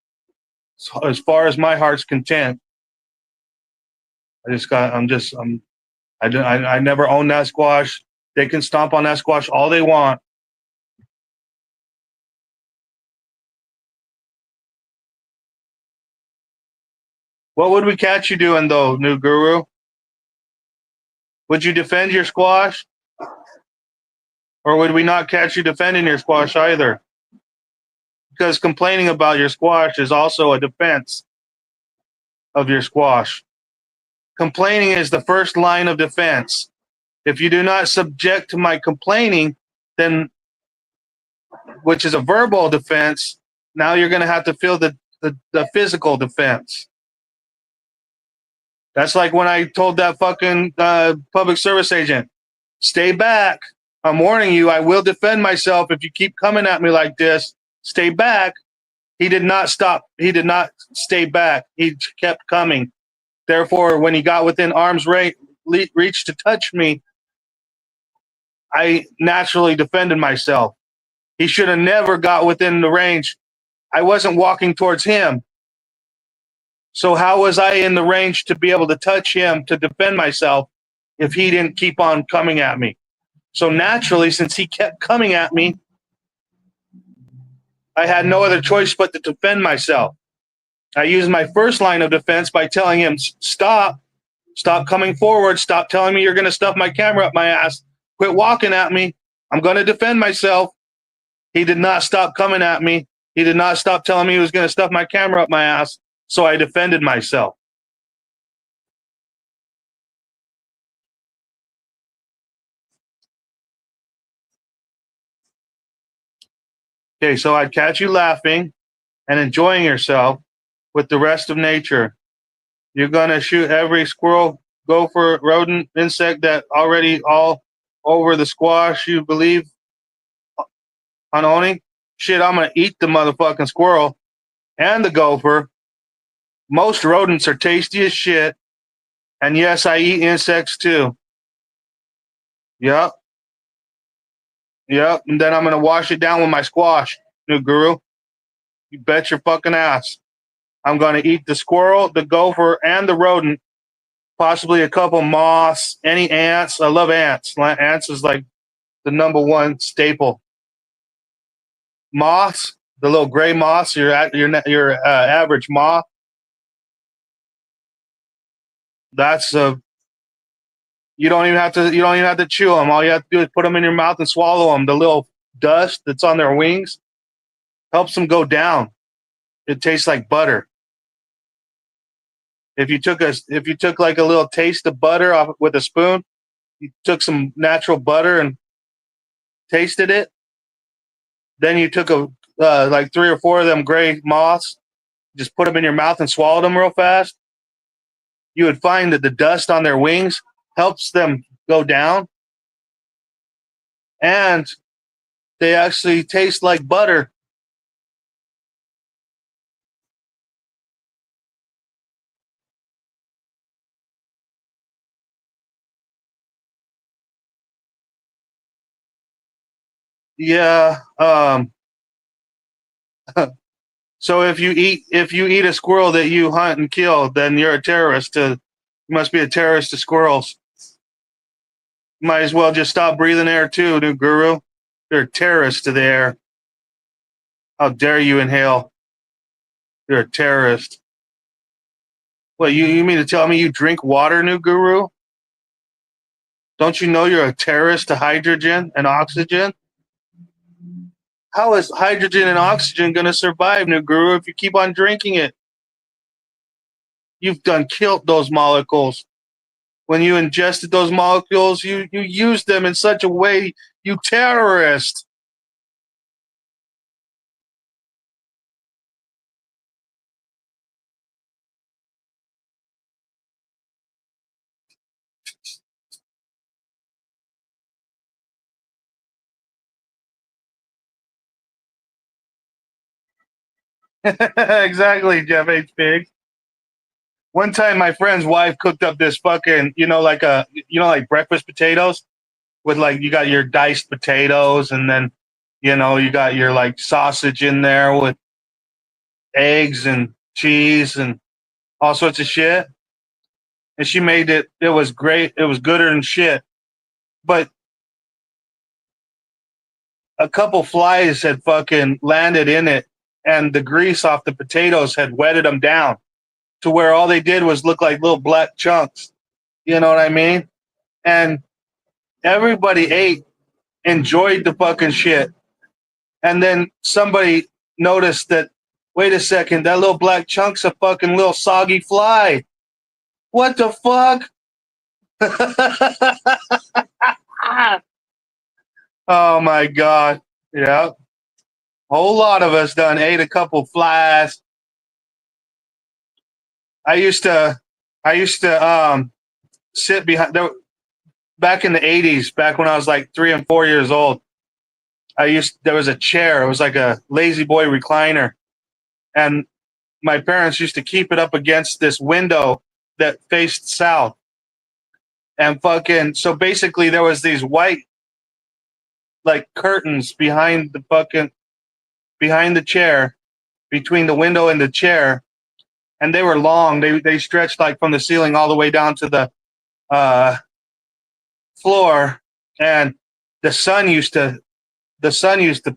So as far as my heart's content, I just got. I never owned that squash. They can stomp on that squash all they want." What would we catch you doing though, New Guru? Would you defend your squash, or would we not catch you defending your squash either? because complaining about your squash is also a defense of your squash. Complaining is the first line of defense. If you do not subject to my complaining, then, which is a verbal defense, now you're going to have to feel the physical defense. That's like when I told that fucking public service agent, stay back. I'm warning you, I will defend myself if you keep coming at me like this. Stay back. He did not stop. He did not stay back. He kept coming. Therefore, when he got within arm's reach to touch me, I naturally defended myself. He should have never got within the range. I wasn't walking towards him. So how was I in the range to be able to touch him to defend myself if he didn't keep on coming at me? So naturally, since he kept coming at me, I had no other choice but to defend myself. I used my first line of defense by telling him, stop coming forward, stop telling me you're going to stuff my camera up my ass, quit walking at me, I'm going to defend myself. He did not stop coming at me. He did not stop telling me he was going to stuff my camera up my ass, so I defended myself. Okay, so I'd catch you laughing and enjoying yourself with the rest of nature. You're going to shoot every squirrel, gopher, rodent, insect that already all over the squash you believe on owning. Shit, I'm going to eat the motherfucking squirrel and the gopher. Most rodents are tasty as shit. And yes, I eat insects too. Yep. And then I'm going to wash it down with my squash, new guru. You bet your fucking ass. I'm going to eat the squirrel, the gopher, and the rodent. Possibly a couple moths, any ants. I love ants. Ants is like the number one staple. Moths, the little gray moths, your average moth. That's you don't even have to chew them. All you have to do is put them in your mouth and swallow them. The little dust that's on their wings helps them go down. It tastes like butter. If you took like a little taste of butter off with a spoon, you took some natural butter and tasted it. Then you took like 3 or 4 of them gray moths, just put them in your mouth and swallowed them real fast. You would find that the dust on their wings helps them go down, and they actually taste like butter. Yeah. So if you eat a squirrel that you hunt and kill, then you're a terrorist. You must be a terrorist to squirrels. Might as well just stop breathing air too, new guru. You're a terrorist to the air. How dare you inhale? You're a terrorist. What, you mean to tell me you drink water, new guru? Don't you know you're a terrorist to hydrogen and oxygen? How is hydrogen and oxygen going to survive, new guru, if you keep on drinking it? You've done killed those molecules. When you ingested those molecules, you used them in such a way, you terrorist. Exactly, Jeff H. Big. One time, my friend's wife cooked up this fucking, like breakfast potatoes with like, you got your diced potatoes, and then, you got your like sausage in there with eggs and cheese and all sorts of shit. And she made it. It was great. It was gooder than shit. But a couple flies had fucking landed in it, and the grease off the potatoes had wetted them down to where all they did was look like little black chunks. You know what I mean? And everybody ate, enjoyed the fucking shit. And then somebody notice that, wait a second, that little black chunk's a fucking little soggy fly. What the fuck? Oh my God. Yeah. Whole lot of us done ate a couple flies. I used to sit behind there back in the 80s, back when I was like 3 and 4 years old. There was a chair, it was like a lazy boy recliner, and my parents used to keep it up against this window that faced south. And fucking, so basically there was these white like curtains behind the chair, between the window and the chair, and they were long. They stretched like from the ceiling all the way down to the uh, floor, and the sun used to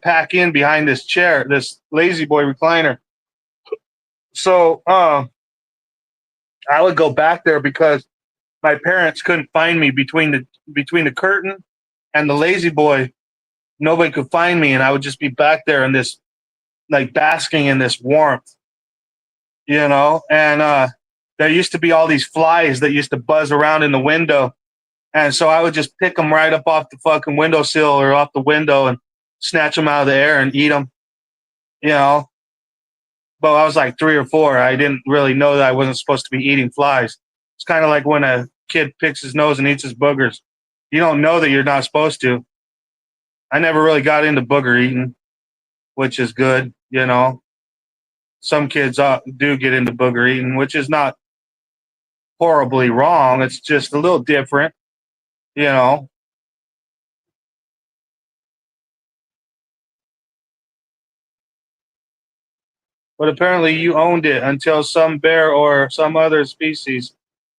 pack in behind this chair, this lazy boy recliner. So I would go back there because my parents couldn't find me between the curtain and the lazy boy. Nobody could find me, and I would just be back there in this, like, basking in this warmth, And there used to be all these flies that used to buzz around in the window, and so I would just pick them right up off the fucking windowsill or off the window and snatch them out of the air and eat them, you know. But I was like 3 or 4. I didn't really know that I wasn't supposed to be eating flies. It's kind of like when a kid picks his nose and eats his boogers. You don't know that you're not supposed to. I never really got into booger eating, which is good, Some kids do get into booger eating, which is not horribly wrong. It's just a little different, you know. But apparently you owned it until some bear or some other species,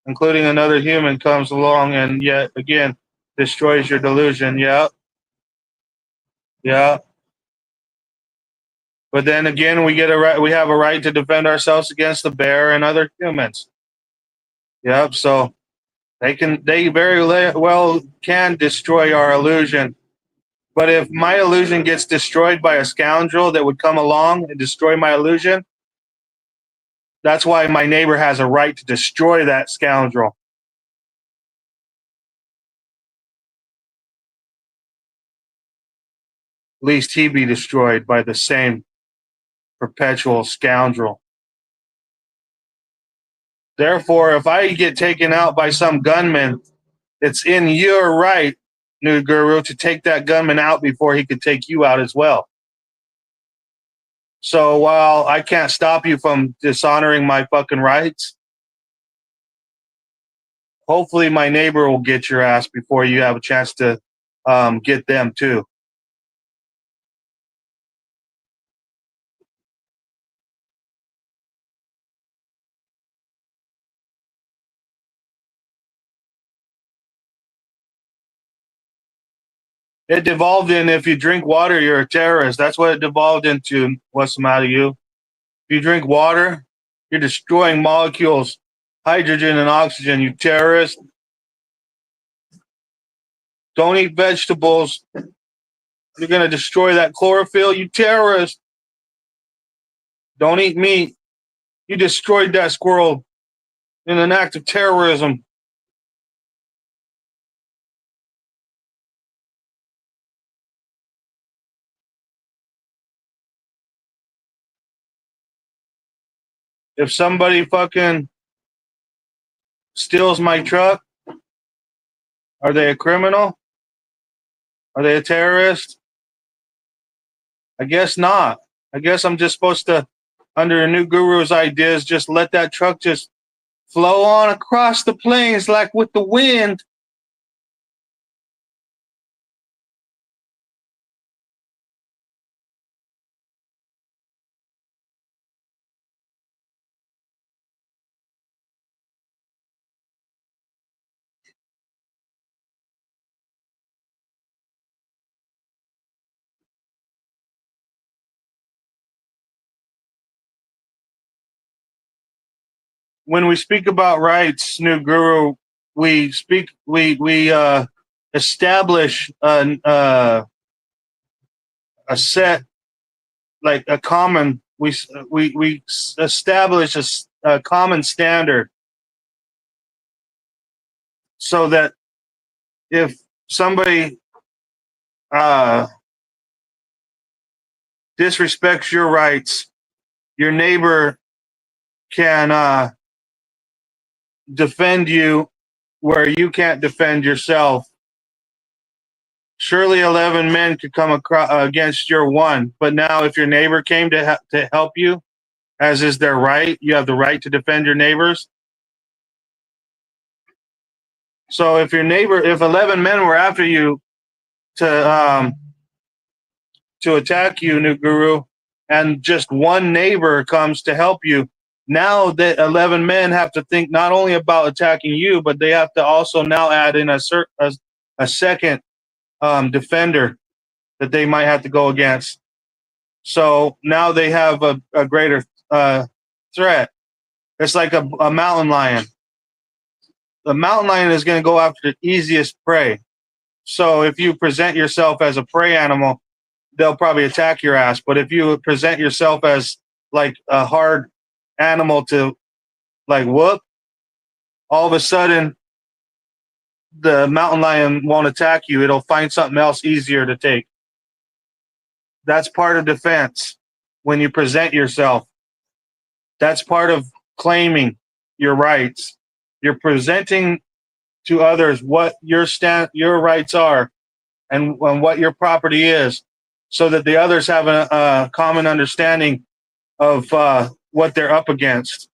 including another human, comes along and yet again destroys your delusion. Yeah, yeah. But then again, we have a right to defend ourselves against the bear and other humans. Yep. So they very well can destroy our illusion. But if my illusion gets destroyed by a scoundrel that would come along and destroy my illusion, that's why my neighbor has a right to destroy that scoundrel. At least he be destroyed by the same perpetual scoundrel. Therefore, if I get taken out by some gunman, it's in your right, New Guru, to take that gunman out before he could take you out as well. So while I can't stop you from dishonoring my fucking rights, hopefully my neighbor will get your ass before you have a chance to get them too. It devolved in, if you drink water, you're a terrorist. That's what it devolved into. What's the matter with you? If you drink water, you're destroying molecules, hydrogen and oxygen, you terrorist. Don't eat vegetables. You're going to destroy that chlorophyll, you terrorist. Don't eat meat. You destroyed that squirrel in an act of terrorism. If somebody fucking steals my truck, are they a criminal? Are they a terrorist? I guess not. I guess I'm just supposed to, under a New Guru's ideas, just let that truck just flow on across the plains like with the wind. When we speak about rights, New Guru, we establish a set like a common, we establish a common standard so that if somebody uh, disrespects your rights, your neighbor can defend you where you can't defend yourself. Surely 11 men could come across against your one, but now if your neighbor came to help you, as is their right, you have the right to defend your neighbors. So if your neighbor, if 11 men were after you to attack you, New Guru, and just one neighbor comes to help you, now that 11 men have to think not only about attacking you, but they have to also now add in a second defender that they might have to go against. So now they have a greater threat. It's like a mountain lion. The mountain lion is going to go after the easiest prey. So if you present yourself as a prey animal, they'll probably attack your ass. But if you present yourself as like a hard animal to like whoop, all of a sudden the mountain lion won't attack you. It'll find something else easier to take. That's part of defense when you present yourself. That's part of claiming your rights. You're presenting to others what your rights are and what your property is, so that the others have a common understanding of what they're up against.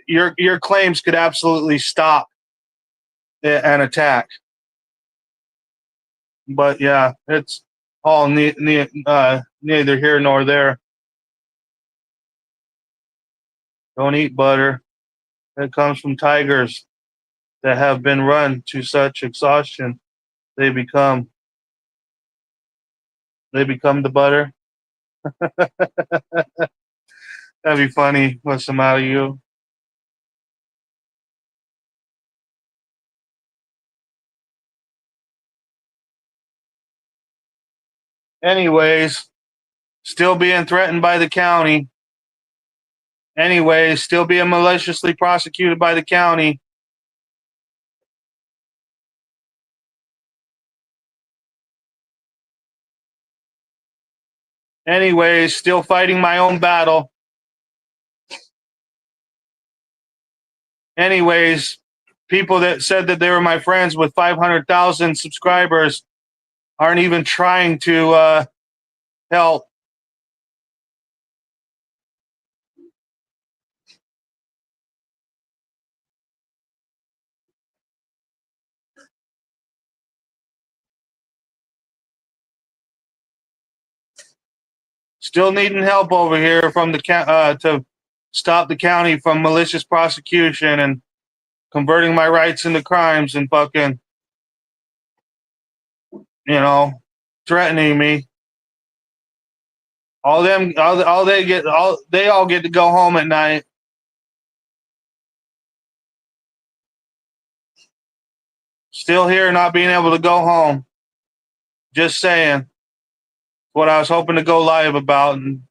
Your claims could absolutely stop an attack. But yeah, it's all neither here nor there. Don't eat butter. It comes from tigers that have been run to such exhaustion. They become the butter. That'd be funny. What's the matter, you? Anyways, still being threatened by the county. Anyways, still being maliciously prosecuted by the county. Anyways, still fighting my own battle. Anyways, people that said that they were my friends with 500,000 subscribers aren't even trying to help. Still needing help over here from the to stop the county from malicious prosecution and converting my rights into crimes and fucking, threatening me. They all get to go home at night. Still here, not being able to go home. Just saying what I was hoping to go live about, and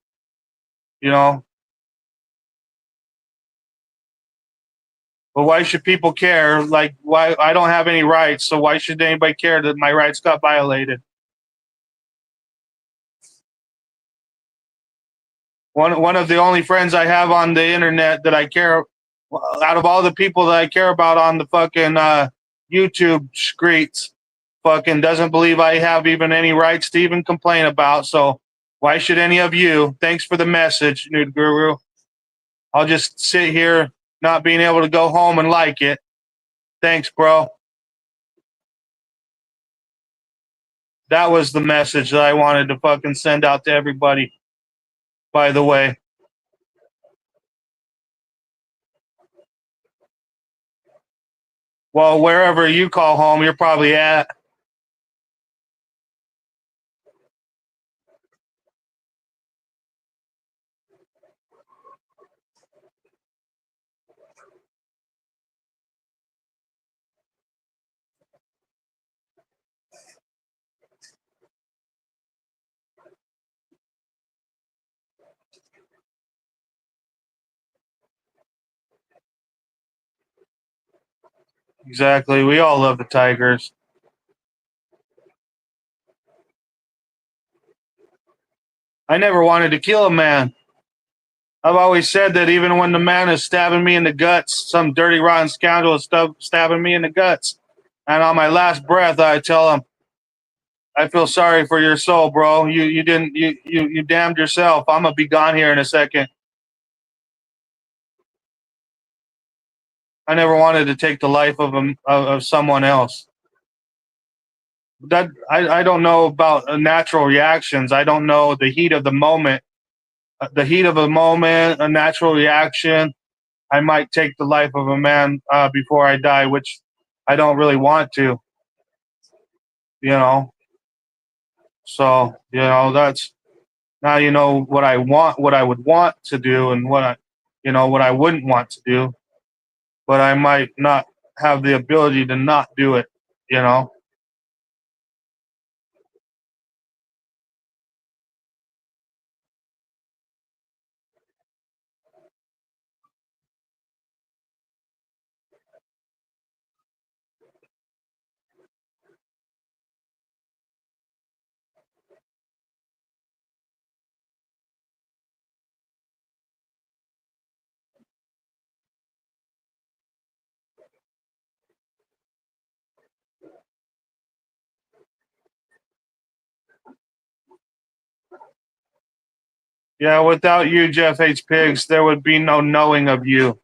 you know. But why should people care? Like, why I don't have any rights, so why should anybody care that my rights got violated? One of the only friends I have on the internet that I care out of all the people that I care about on the fucking YouTube streets, fucking doesn't believe I have even any rights to even complain about. So why should any of you? Thanks for the message, Nude Guru. I'll just sit here not being able to go home and like it. Thanks, bro. That was the message that I wanted to fucking send out to everybody, by the way. Well, wherever you call home, you're probably at. Exactly. We all love the Tigers. I never wanted to kill a man. I've always said that even when the man is stabbing me in the guts, some dirty, rotten scoundrel is stabbing me in the guts. And on my last breath, I tell him, I feel sorry for your soul, bro. You didn't you damned yourself. I'm gonna be gone here in a second. I never wanted to take the life of someone else. That I don't know about natural reactions. I don't know the heat of the moment. The heat of a moment, a natural reaction. I might take the life of a man before I die, which I don't really want to. You know, so that's now you know what I want, what I would want to do, and what I wouldn't want to do. But I might not have the ability to not do it. You know. Yeah, without you, Jeff H. Pigs, there would be no knowing of you.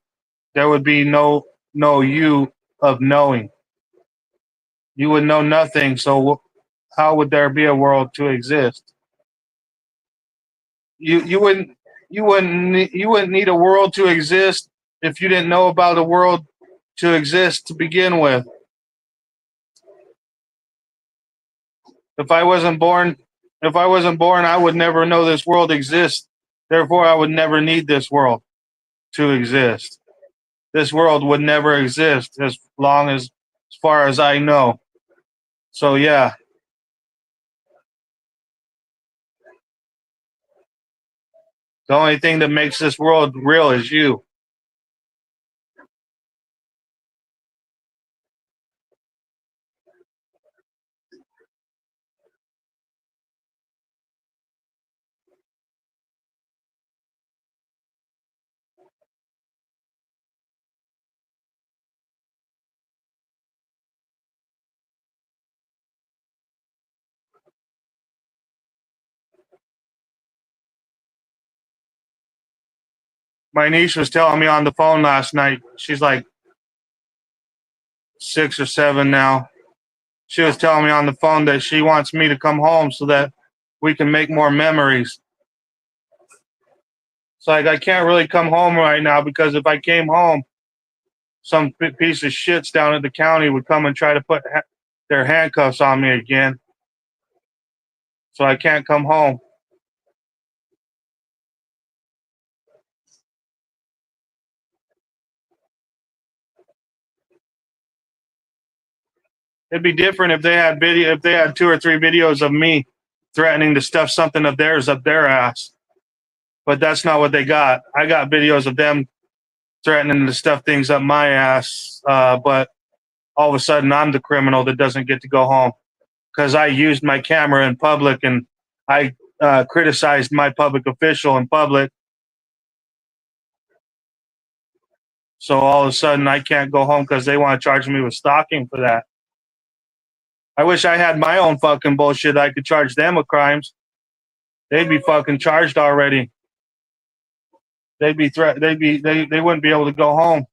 There would be no you of knowing. You would know nothing. So how would there be a world to exist? You wouldn't you wouldn't need a world to exist if you didn't know about a world to exist to begin with. If I wasn't born, if I wasn't born, I would never know this world exists. Therefore, I would never need this world to exist. This world would never exist as far as I know. So yeah, the only thing that makes this world real is you. My niece was telling me on the phone last night. She's like 6 or 7 now. She was telling me on the phone that she wants me to come home so that we can make more memories. It's like I can't really come home right now because if I came home, some piece of shits down at the county would come and try to put their handcuffs on me again. So I can't come home. It'd be different if they had 2 or 3 videos of me threatening to stuff something of theirs up their ass. But that's not what they got. I got videos of them threatening to stuff things up my ass. But all of a sudden, I'm the criminal that doesn't get to go home because I used my camera in public and I criticized my public official in public. So all of a sudden, I can't go home because they want to charge me with stalking for that. I wish I had my own fucking bullshit. I could charge them with crimes. They'd be fucking charged already. They'd be threat. They wouldn't be able to go home.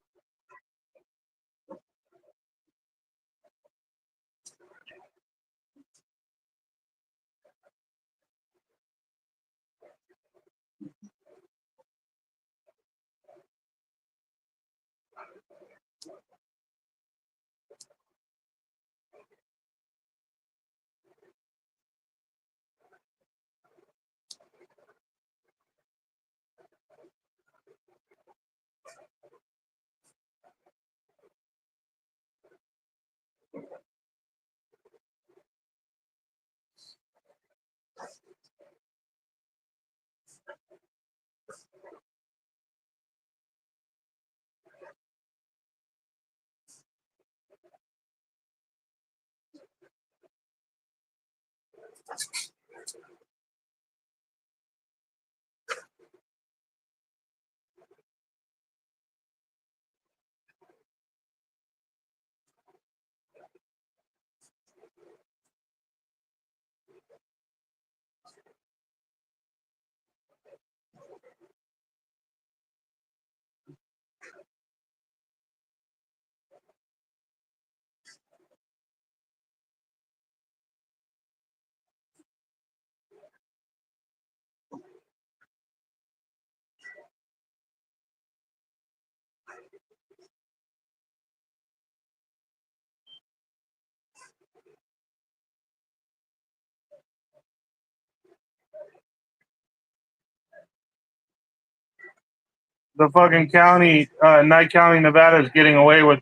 The fucking county, Knight County, Nevada is getting away with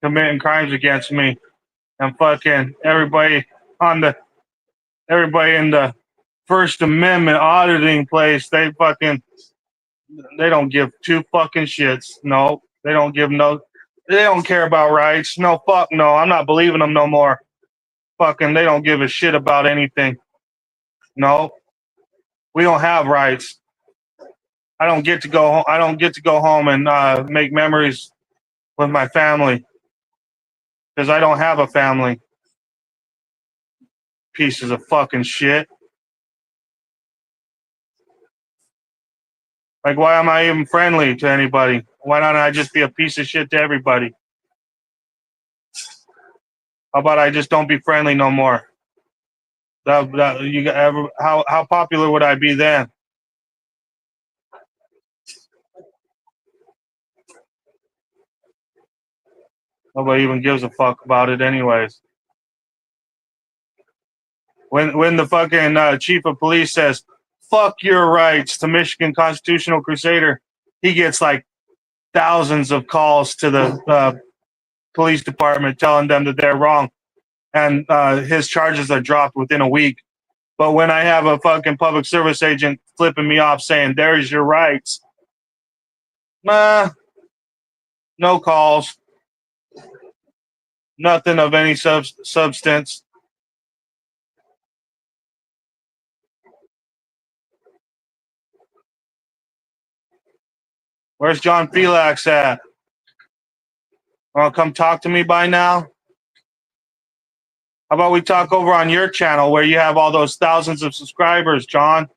committing crimes against me, and fucking everybody in the First Amendment auditing place, they don't give two fucking shits. No, they don't give no. They don't care about rights. No, fuck no. I'm not believing them no more. Fucking, they don't give a shit about anything. No, we don't have rights. I don't get to go home. I don't get to go home and make memories with my family because I don't have a family. Pieces of fucking shit. Like, why am I even friendly to anybody? Why don't I just be a piece of shit to everybody? How about I just don't be friendly no more? How popular would I be then? Nobody even gives a fuck about it, anyways. When the fucking chief of police says "fuck your rights" to Michigan Constitutional Crusader, he gets like thousands of calls to the police department telling them that they're wrong, and his charges are dropped within a week. But when I have a fucking public service agent flipping me off saying "there's your rights," no calls, nothing of any substance. Where's John Felix at? Want to come talk to me by now? How about we talk over on your channel where you have all those thousands of subscribers, John?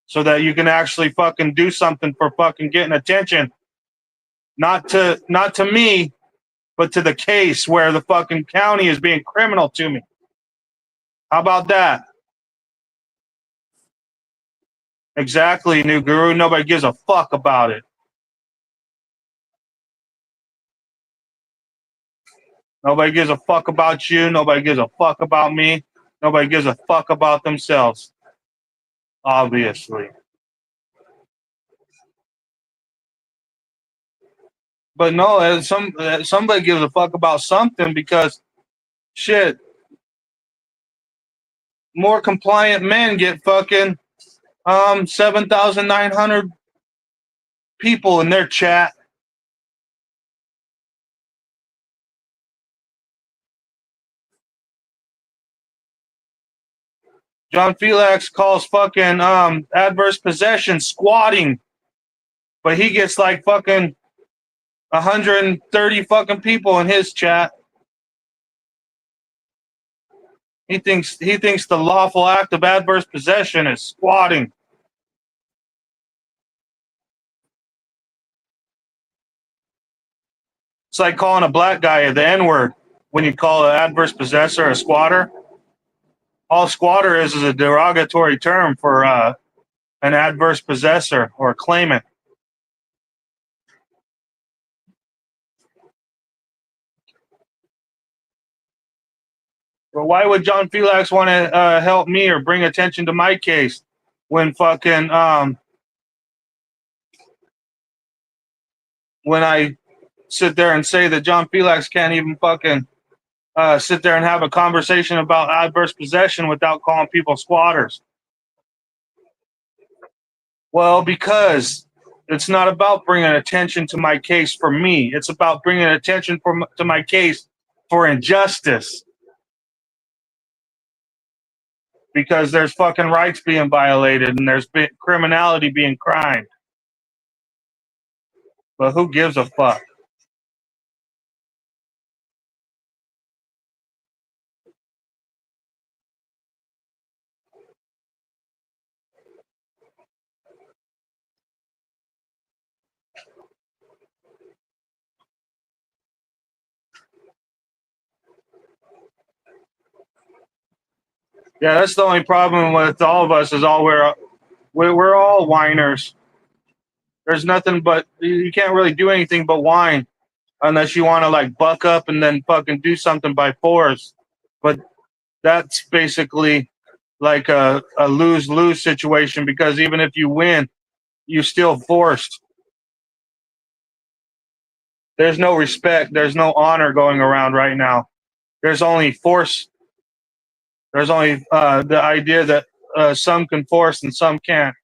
So that you can actually fucking do something for fucking getting attention. Not to me, but to the case where the fucking county is being criminal to me. How about that? Exactly, New Guru. Nobody gives a fuck about it. Nobody gives a fuck about you. Nobody gives a fuck about me. Nobody gives a fuck about themselves. Obviously. But no, somebody gives a fuck about something because shit, more compliant men get fucking 7,900 people in their chat. John Felix calls fucking adverse possession squatting, but he gets like fucking 130 fucking people in his chat. He thinks the lawful act of adverse possession is squatting. It's like calling a black guy the N-word when you call an adverse possessor a squatter. All squatter is a derogatory term for an adverse possessor or claimant. But why would John Felix want to help me or bring attention to my case when fucking when I sit there and say that John Felix can't even fucking sit there and have a conversation about adverse possession without calling people squatters? Well, because it's not about bringing attention to my case for me. It's about bringing attention to my case for injustice. because there's fucking rights being violated and there's criminality being crimed. But who gives a fuck? Yeah, that's the only problem with all of us is we're all whiners. There's nothing but you can't really do anything but whine unless you want to like buck up and then fucking do something by force. But that's basically like a lose-lose situation because even if you win, you're still forced. There's no respect. There's no honor going around right now. There's only force. There's only the idea that some can force and some can't.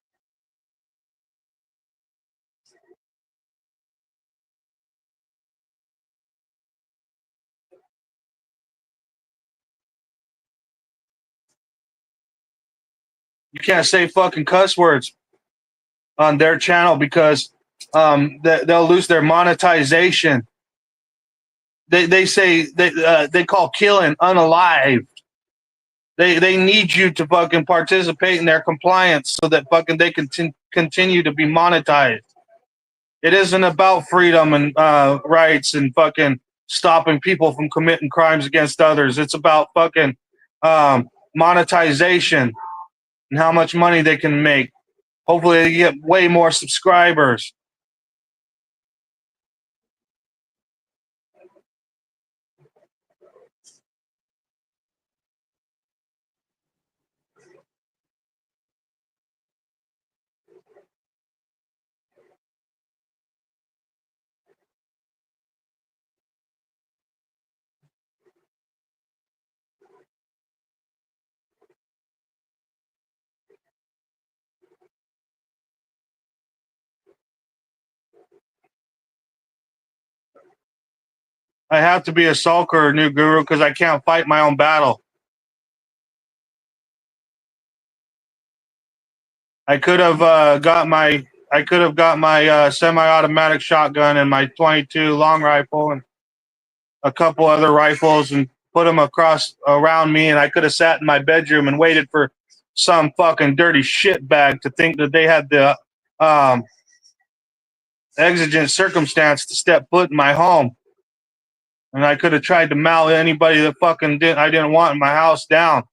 You can't say fucking cuss words on their channel because they'll lose their monetization. They say they call killing unalive. They need you to fucking participate in their compliance so that fucking they can continue to be monetized. It isn't about freedom and rights and fucking stopping people from committing crimes against others. It's about fucking monetization and how much money they can make. Hopefully they get way more subscribers. I have to be a sulker, new guru, because I can't fight my own battle. I could have got my semi-automatic shotgun and my 22 long rifle and a couple other rifles and put them across around me, and I could have sat in my bedroom and waited for some fucking dirty shitbag to think that they had the exigent circumstance to step foot in my home. And I could have tried to mount anybody that fucking I didn't want in my house down.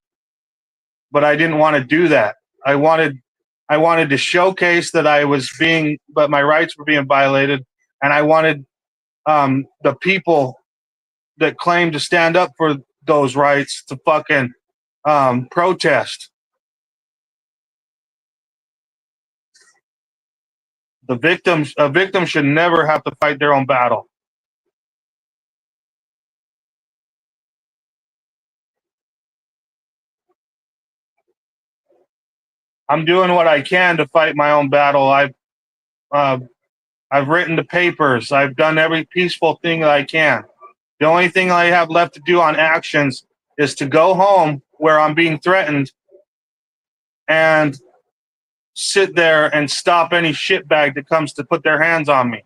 But I didn't want to do that. I wanted to showcase that but my rights were being violated, and I wanted the people that claim to stand up for those rights to fucking protest. A victim should never have to fight their own battle. I'm doing what I can to fight my own battle. I've written the papers. I've done every peaceful thing that I can. The only thing I have left to do on actions is to go home where I'm being threatened and sit there and stop any shitbag that comes to put their hands on me.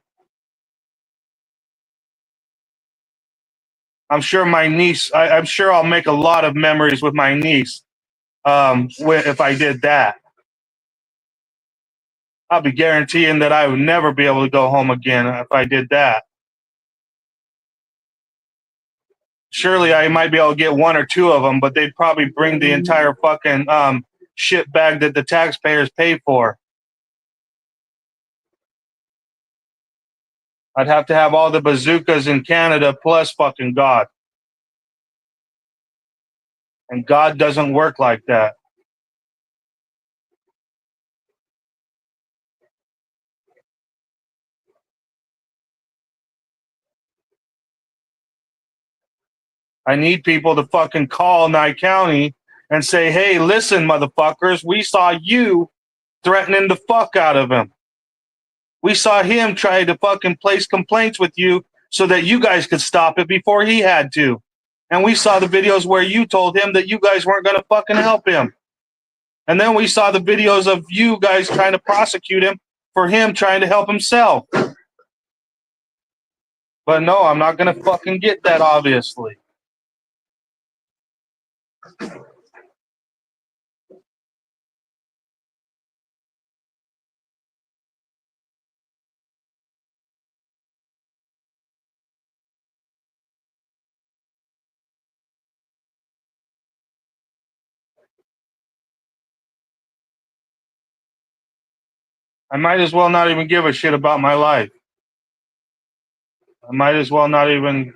I'm sure my niece, I'm sure I'll make a lot of memories with my niece if I did that. I'll be guaranteeing that I would never be able to go home again if I did that. Surely I might be able to get one or two of them, but they'd probably bring the entire fucking shit bag that the taxpayers pay for. I'd have to have all the bazookas in Canada plus fucking God. And God doesn't work like that. I need people to fucking call Nye County and say, hey, listen, motherfuckers, we saw you threatening the fuck out of him. We saw him try to fucking place complaints with you so that you guys could stop it before he had to. And we saw the videos where you told him that you guys weren't going to fucking help him. And then we saw the videos of you guys trying to prosecute him for him trying to help himself. But no, I'm not going to fucking get that, obviously. I might as well not even give a shit about my life. I might as well not even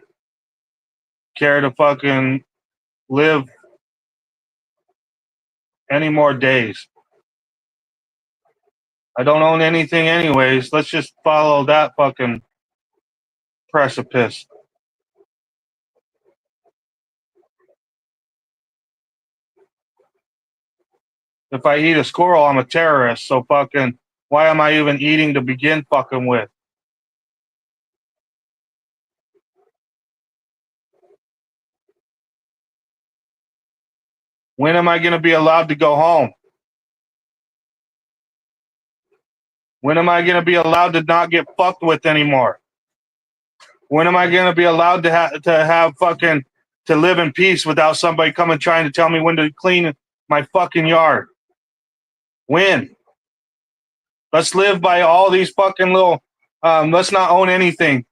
care to fucking live any more days. I don't own anything anyways. Let's just follow that fucking precipice. If I eat a squirrel, I'm a terrorist. So fucking, why am I even eating to begin fucking with? When am I going to be allowed to go home? When am I going to be allowed to not get fucked with anymore? When am I going to be allowed to have fucking to live in peace without somebody coming trying to tell me when to clean my fucking yard? When? Let's live by all these fucking little. Let's not own anything.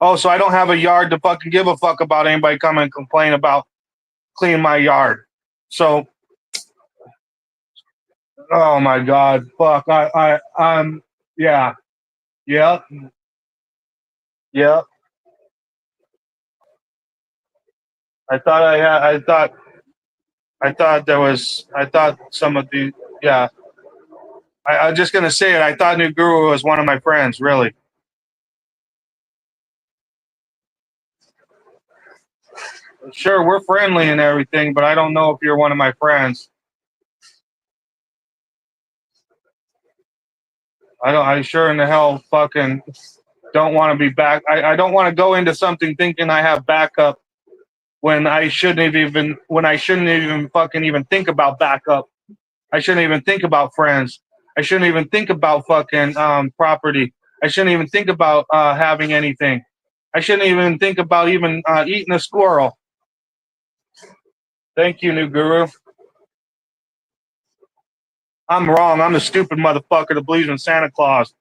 Oh, so I don't have a yard to fucking give a fuck about anybody coming and complain about cleaning my yard. So, oh my god, fuck. Yeah, yeah, yeah. I thought I had. I thought there was. I thought some of the. Yeah. I'm just gonna say it. I thought New Guru was one of my friends. Really. Sure, we're friendly and everything, but I don't know if you're one of my friends. I don't. I sure in the hell fucking don't want to be back. I don't want to go into something thinking I have backup when I shouldn't even fucking even think about backup. I shouldn't even think about friends. I shouldn't even think about fucking property. I shouldn't even think about having anything. I shouldn't even think about even eating a squirrel. Thank you, New Guru. I'm wrong. I'm the stupid motherfucker that believes in Santa Claus.